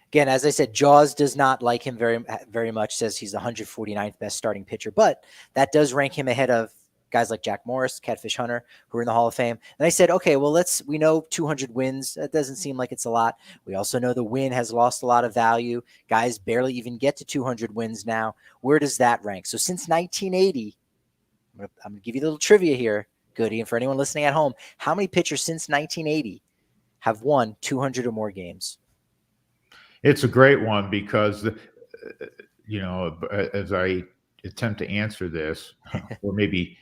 again, as I said, Jaws does not like him very much, says he's the 149th best starting pitcher, but that does rank him ahead of guys like Jack Morris, Catfish Hunter, who are in the Hall of Fame. And I said, okay, well, we know 200 wins. That doesn't seem like it's a lot. We also know the win has lost a lot of value. Guys barely even get to 200 wins now. Where does that rank? So since 1980, I'm going to give you a little trivia here, Goody, and for anyone listening at home, how many pitchers since 1980 have won 200 or more games? It's a great one, because, as I attempt to answer this, or maybe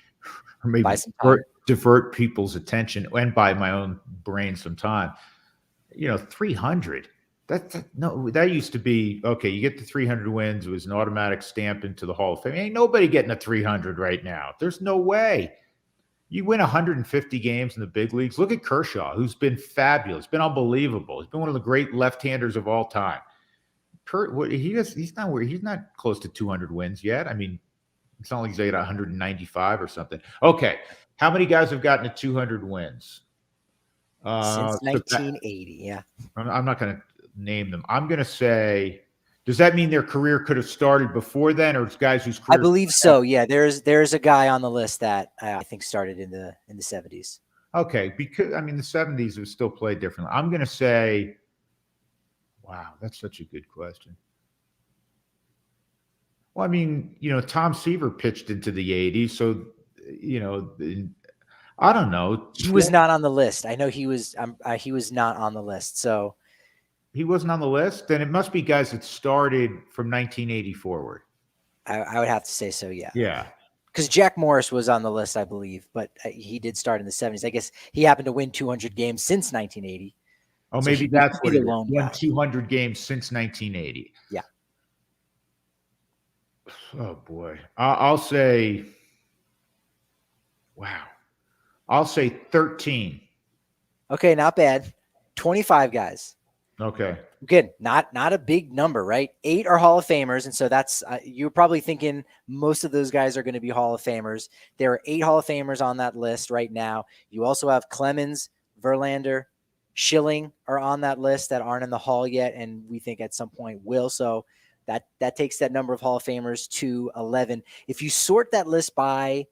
divert people's attention and by my own brain some time, 300. That used to be, okay, you get the 300 wins, it was an automatic stamp into the Hall of Fame. Ain't nobody getting a 300 right now. There's no way. You win 150 games in the big leagues. Look at Kershaw, who's been fabulous, been unbelievable. He's been one of the great left-handers of all time. He's not close to 200 wins yet. I mean, it's not like he's got 195 or something. Okay, how many guys have gotten to 200 wins? Since 1980, yeah. I'm not going to name them. I'm going to say, does that mean their career could have started before then, or it's guys whose career? I believe so. Yeah, there's a guy on the list that I think started in the 70s. Okay, because the 70s was still played differently. I'm going to say, wow, that's such a good question. Well, Tom Seaver pitched into the 80s, so I don't know. He was not on the list. I know he was. He was not on the list. So. He wasn't on the list? Then it must be guys that started from 1980 forward. I would have to say so, yeah. Yeah. Because Jack Morris was on the list, I believe, but he did start in the 70s. I guess he happened to win 200 games since 1980. Oh, maybe that's what it is. Won 200 games since 1980. Yeah. Oh, boy. I'll say, wow. I'll say 13. Okay, not bad. 25 guys. Okay. Good. Not a big number, right? 8 are Hall of Famers. And so that's, you're probably thinking most of those guys are going to be Hall of Famers. There are 8 Hall of Famers on that list right now. You also have Clemens, Verlander, Schilling are on that list that aren't in the Hall yet, and we think at some point will. So that takes that number of Hall of Famers to 11. If you sort that list by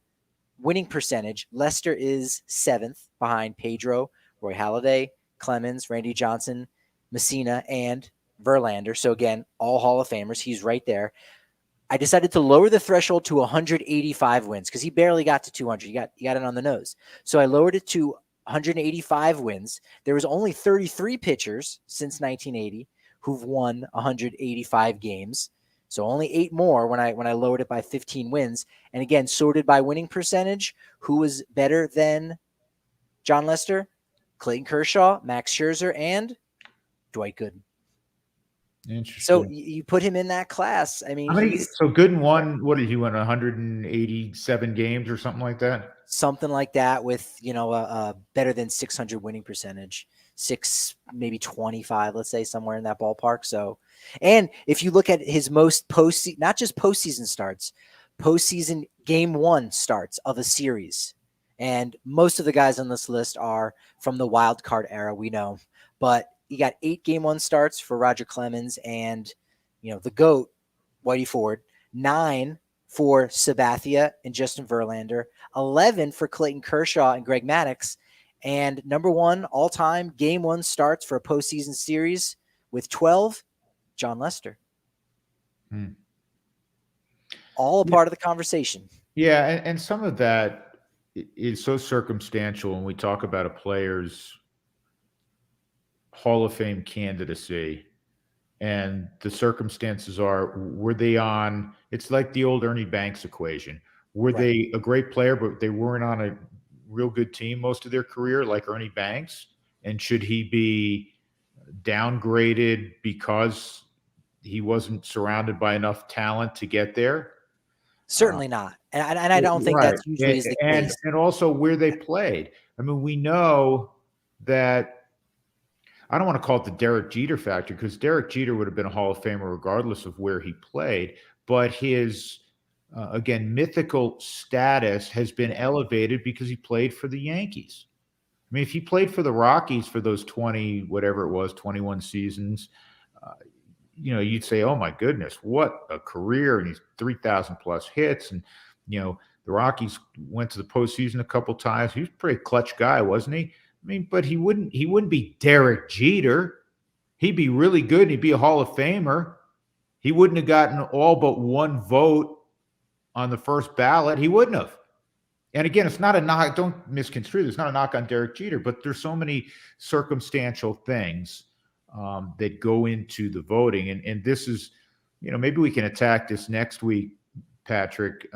winning percentage, Lester is 7th behind Pedro, Roy Halladay, Clemens, Randy Johnson, Messina, and Verlander. So again, all Hall of Famers. He's right there. I decided to lower the threshold to 185 wins because he barely got to 200. He got it on the nose. So I lowered it to 185 wins. There was only 33 pitchers since 1980 who've won 185 games. So only 8 more when I lowered it by 15 wins. And again, sorted by winning percentage, who was better than Jon Lester? Clayton Kershaw, Max Scherzer, and Dwight Gooden. Interesting. So you put him in that class. I mean, so Gooden won, what did he win, 187 games or something like that? Something like that with, a better than 600 winning percentage, maybe 25, let's say, somewhere in that ballpark. So, and if you look at his most not just postseason starts, postseason game 1 starts of a series. And most of the guys on this list are from the wild card era, we know. But you got 8 game 1 starts for Roger Clemens and, the GOAT, Whitey Ford, 9 for Sabathia and Justin Verlander, 11 for Clayton Kershaw and Greg Maddux, and number 1 all-time game 1 starts for a postseason series with 12, Jon Lester. All a part of the conversation. Yeah, and some of that is so circumstantial when we talk about a player's Hall of Fame candidacy. And the circumstances are, were they on, it's like the old Ernie Banks equation. Were they a great player, but they weren't on a real good team most of their career, like Ernie Banks? And should he be downgraded because he wasn't surrounded by enough talent to get there? Certainly not. And I don't think that's usually the case. And also where they played. I mean, we know that, I don't want to call it the Derek Jeter factor, because Derek Jeter would have been a Hall of Famer regardless of where he played. But his, again, mythical status has been elevated because he played for the Yankees. I mean, if he played for the Rockies for those 20, whatever it was, 21 seasons, you'd say, oh my goodness, what a career. And he's 3,000 plus hits. And, the Rockies went to the postseason a couple times. He was a pretty clutch guy, wasn't he? I mean, but he wouldn't be Derek Jeter. He'd be really good and he'd be a Hall of Famer. He wouldn't have gotten all but 1 vote on the first ballot. He wouldn't have. And again, it's not a knock, don't misconstrue this, it's not a knock on Derek Jeter, but there's so many circumstantial things that go into the voting. And this is, maybe we can attack this next week, Patrick.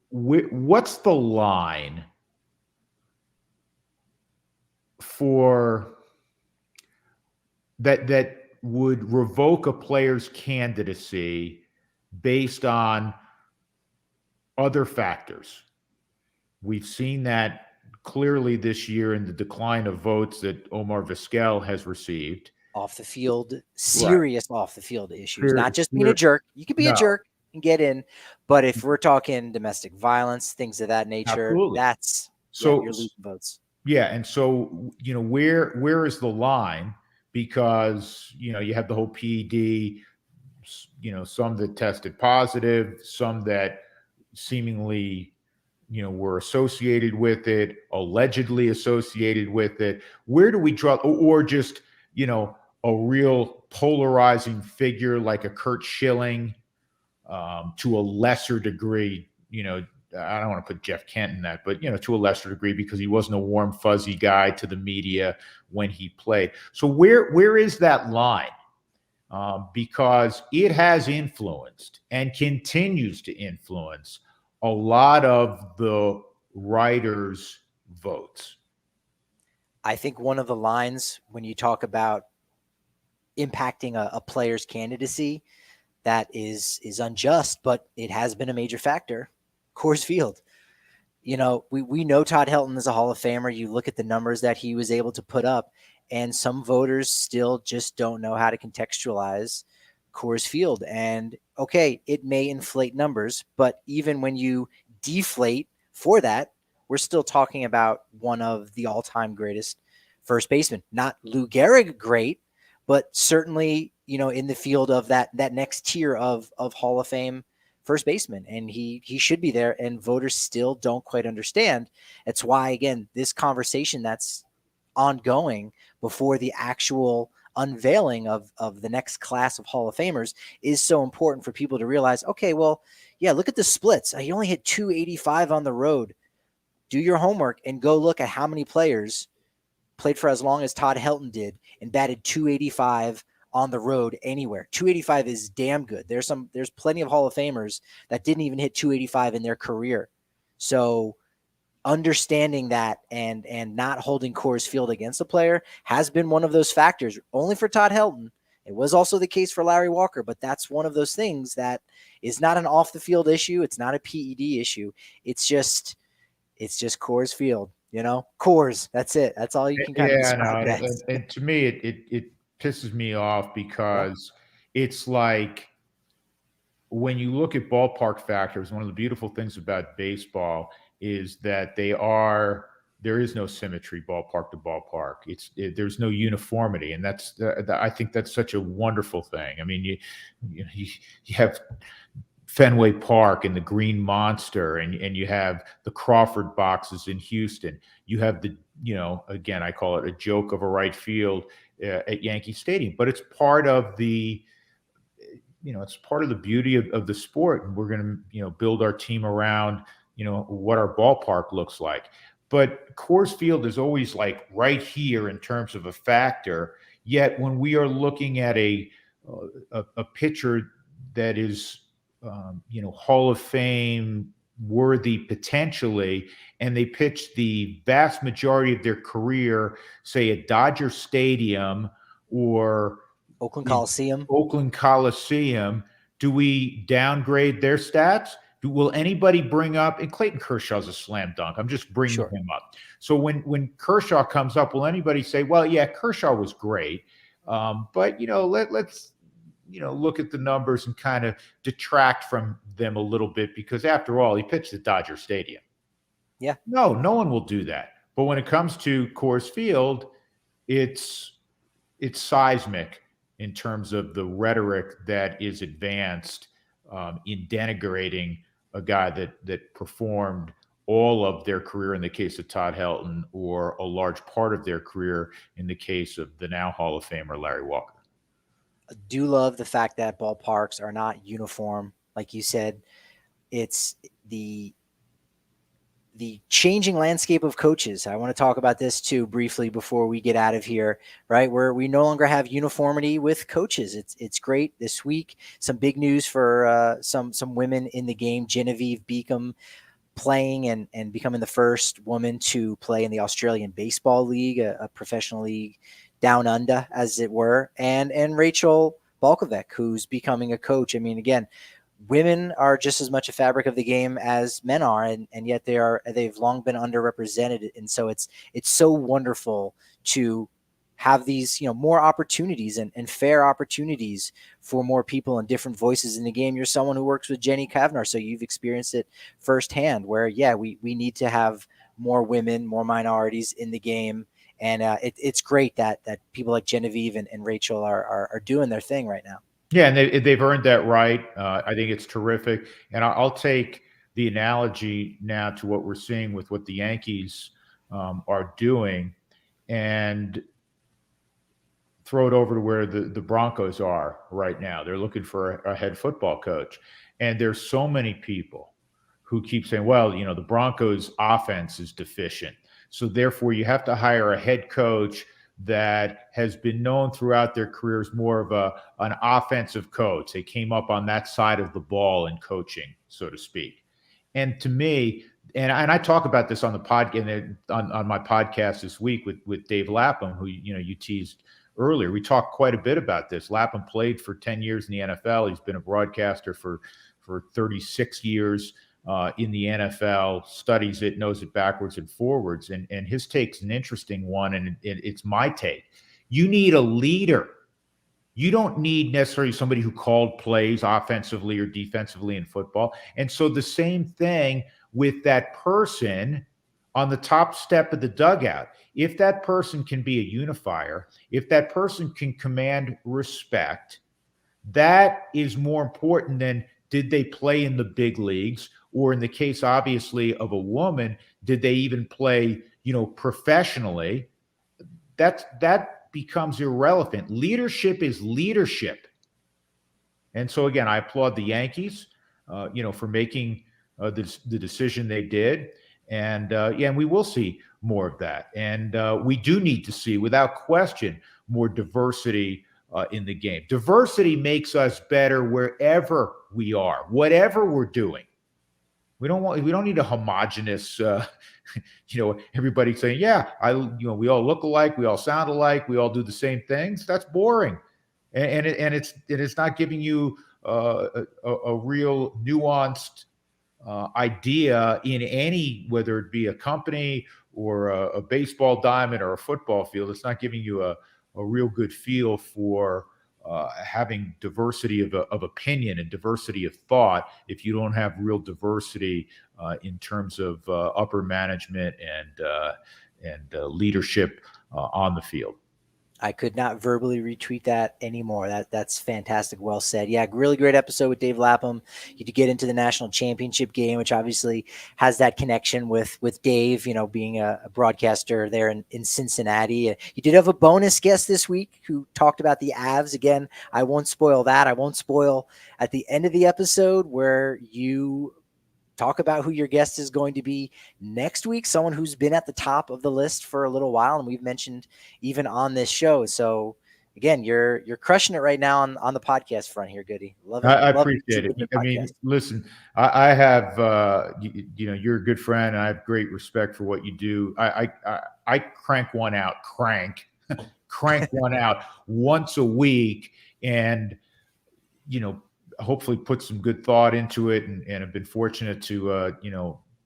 What's the line for that would revoke a player's candidacy based on other factors? We've seen that clearly this year in the decline of votes that Omar Vizquel has received. Off the field, serious off the field issues, not just being a jerk. You could be a jerk and get in, but if we're talking domestic violence, things of that nature, absolutely. That's you're losing votes. Yeah, and so where is the line? Because you have the whole PED, some that tested positive, some that seemingly were associated with it, allegedly associated with it. Where do we draw, or just a real polarizing figure like a Curt Schilling, to a lesser degree, I don't want to put Jeff Kent in that, but, to a lesser degree, because he wasn't a warm, fuzzy guy to the media when he played. So where is that line? Because it has influenced and continues to influence a lot of the writers' votes. I think one of the lines when you talk about impacting a player's candidacy that is unjust, but it has been a major factor, Coors Field. We know Todd Helton is a Hall of Famer. You look at the numbers that he was able to put up, and some voters still just don't know how to contextualize Coors Field. And okay, it may inflate numbers, but even when you deflate for that, we're still talking about one of the all-time greatest first basemen. Not Lou Gehrig great, but certainly, in the field of that next tier of Hall of Fame first baseman, and he should be there, and voters still don't quite understand. That's why, again, this conversation that's ongoing before the actual unveiling of the next class of Hall of Famers is so important for people to realize, okay, well, yeah, look at the splits. He only hit 285 on the road. Do your homework and go look at how many players played for as long as Todd Helton did and batted 285 on the road anywhere. 285 is damn good. There's plenty of Hall of Famers that didn't even hit 285 in their career. So understanding that and not holding Coors Field against a player has been one of those factors. Only for Todd Helton. It was also the case for Larry Walker, but that's one of those things that is not an off the field issue. It's not a PED issue. It's just Coors Field, Coors. That's it. That's all you can kind of describe it as. And to me, it pisses me off because it's like, when you look at ballpark factors, one of the beautiful things about baseball is that there is no symmetry ballpark to ballpark. There's no uniformity, and I think that's such a wonderful thing. I mean, you have Fenway Park and the Green Monster, and you have the Crawford boxes in Houston. You have again, I call it a joke of a right field at Yankee Stadium, but it's part of the beauty of the sport, and we're going to build our team around what our ballpark looks like. But Coors Field is always like right here in terms of a factor. Yet when we are looking at a pitcher that is Hall of Fame worthy potentially, and they pitch the vast majority of their career, say at Dodger Stadium or Oakland Coliseum, do we downgrade their stats? Will anybody bring up, and Clayton Kershaw's a slam dunk, I'm just bringing him up. So when Kershaw comes up, will anybody say, well, yeah, Kershaw was great, but let's look at the numbers and kind of detract from them a little bit, because after all, he pitched at Dodger Stadium. Yeah. No one will do that. But when it comes to Coors Field, it's seismic in terms of the rhetoric that is advanced in denigrating a guy that performed all of their career in the case of Todd Helton, or a large part of their career in the case of the now Hall of Famer Larry Walker. I do love the fact that ballparks are not uniform. Like you said, it's the changing landscape of coaches. I want to talk about this too briefly before we get out of here, right? Where we no longer have uniformity with coaches. It's great this week. Some big news for some women in the game. Genevieve Beacom playing and becoming the first woman to play in the Australian Baseball League, a professional league down under, as it were. And Rachel Balkovec, who's becoming a coach. I mean, again, women are just as much a fabric of the game as men are, and yet they've long been underrepresented. And so it's so wonderful to have these, more opportunities and fair opportunities for more people and different voices in the game. You're someone who works with Jenny Kavnar, so you've experienced it firsthand, where, we need to have more women, more minorities in the game. And it's great that people like Genevieve and Rachel are doing their thing right now. Yeah, and they've earned that right. I think it's terrific. And I'll take the analogy now to what we're seeing with what the Yankees are doing, and throw it over to where the Broncos are right now. They're looking for a head football coach. And there's so many people who keep saying, well, the Broncos offense is deficient, so therefore you have to hire a head coach that has been known throughout their careers more of an offensive coach. They came up on that side of the ball in coaching, so to speak. And to me, and I talk about this on the podcast, on my podcast this week with Dave Lapham, who you teased earlier. We talked quite a bit about this. Lapham played for 10 years in the NFL. He's been a broadcaster for 36 years in the NFL, studies it, knows it backwards and forwards. And his take's an interesting one, and it's my take. You need a leader. You don't need necessarily somebody who called plays offensively or defensively in football. And so the same thing with that person on the top step of the dugout. If that person can be a unifier, if that person can command respect, that is more important than did they play in the big leagues, or in the case, obviously, of a woman, did they even play, professionally? That becomes irrelevant. Leadership is leadership. And so, again, I applaud the Yankees, for making the decision they did. And and we will see more of that. And we do need to see, without question, more diversity in the game. Diversity makes us better wherever we are, whatever we're doing. We don't need a homogenous, everybody saying, yeah, we all look alike, we all sound alike, we all do the same things. That's boring, and it's not giving you a real nuanced idea in any, whether it be a company or a baseball diamond or a football field. It's not giving you a real good feel for having diversity of opinion and diversity of thought if you don't have real diversity in terms of upper management and leadership on the field. I could not verbally retweet that anymore. That's fantastic. Well said. Yeah, really great episode with Dave Lapham. You did get into the national championship game, which obviously has that connection with Dave, being a broadcaster there in Cincinnati. You did have a bonus guest this week who talked about the Avs. Again, I won't spoil that. I won't spoil at the end of the episode where you talk about who your guest is going to be next week, someone who's been at the top of the list for a little while, and we've mentioned even on this show. So again, you're crushing it right now on the podcast front here, Goody. Love it. I appreciate it. I mean, listen, I have you're a good friend, and I have great respect for what you do. I crank one out once a week, and hopefully put some good thought into it, and have been fortunate to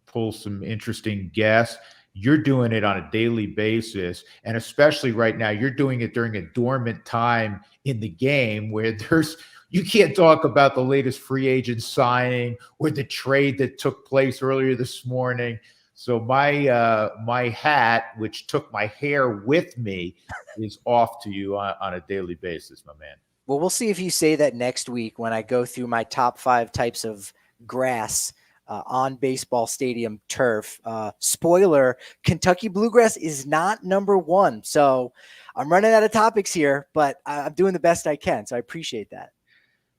pull some interesting guests. You're doing it on a daily basis, and especially right now, you're doing it during a dormant time in the game where you can't talk about the latest free agent signing or the trade that took place earlier this morning. So my hat, which took my hair with me, is off to you on a daily basis, my man. Well, we'll see if you say that next week when I go through my top 5 types of grass on baseball stadium turf. Spoiler, Kentucky bluegrass is not number 1. So I'm running out of topics here, but I'm doing the best I can. So I appreciate that.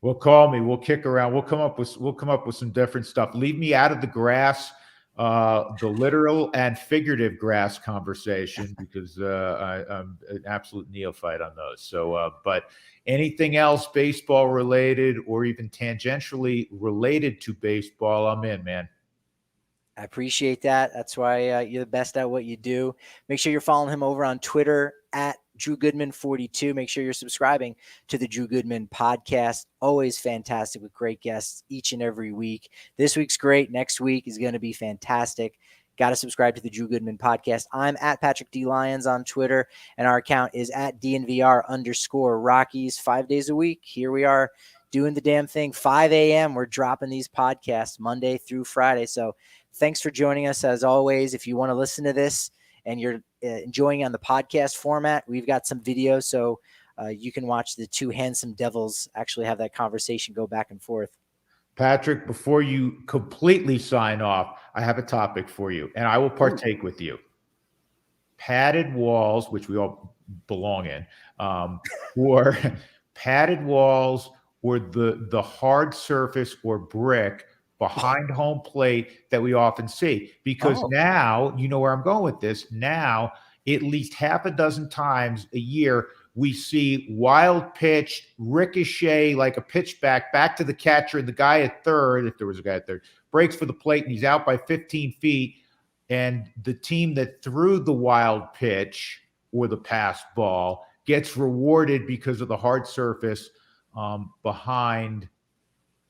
Well, call me. We'll kick around. We'll come up with some different stuff. Leave me out of the grass, the literal and figurative grass conversation, because I'm an absolute neophyte on those. So, but anything else baseball related or even tangentially related to baseball, I'm in, man. I appreciate that. That's why you're the best at what you do. Make sure you're following him over on Twitter at Drew Goodman 42. Make sure you're subscribing to the Drew Goodman podcast. Always fantastic with great guests each and every week. This week's great. Next week is going to be fantastic. Got to subscribe to the Drew Goodman podcast. I'm at Patrick D. Lyons on Twitter, and our account is at DNVR_Rockies 5 days a week. Here we are doing the damn thing. 5 a.m. We're dropping these podcasts Monday through Friday. So thanks for joining us. As always, if you want to listen to this and you're enjoying on the podcast format, we've got some videos, so you can watch the two handsome devils actually have that conversation, go back and forth. Patrick, before you completely sign off, I have a topic for you, and I will partake with you. Padded walls, which we all belong in, or padded walls, or the hard surface or brick behind home plate that we often see. Because now, you know where I'm going with this, now at least half a dozen times a year, we see wild pitch, ricochet, like a pitch back to the catcher, and the guy at third, if there was a guy at third, breaks for the plate, and he's out by 15 feet. And the team that threw the wild pitch or the pass ball gets rewarded because of the hard surface behind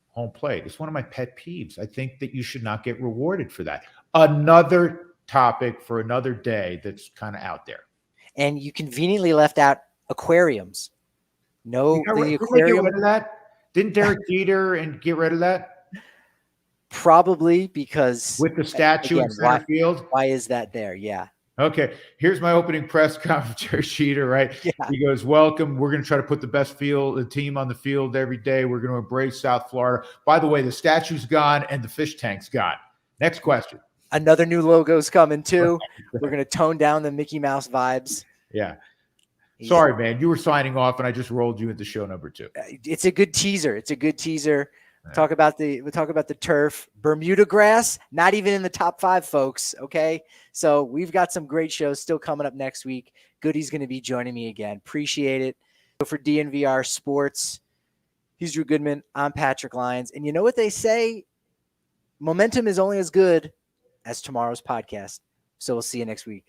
home plate. It's one of my pet peeves. I think that you should not get rewarded for that. Another topic for another day that's kind of out there. And you conveniently left out aquariums. No, the aquarium. Get rid of that? Didn't Derek Jeter and get rid of that? Probably because with the statue in center field. Why is that there? Yeah. Okay. Here's my opening press conference, Jeter, right? Yeah. He goes, "Welcome. We're going to try to put the best team on the field every day. We're going to embrace South Florida. By the way, the statue's gone and the fish tank's gone." Next question. Another new logo's coming too. We're going to tone down the Mickey Mouse vibes. Yeah. Sorry, man. You were signing off, and I just rolled you into show number 2. It's a good teaser. It's a good teaser. We'll talk about the turf. Bermuda grass, not even in the top 5, folks. Okay. So we've got some great shows still coming up next week. Goody's going to be joining me again. Appreciate it. So for DNVR Sports, he's Drew Goodman. I'm Patrick Lyons. And you know what they say? Momentum is only as good as tomorrow's podcast. So we'll see you next week.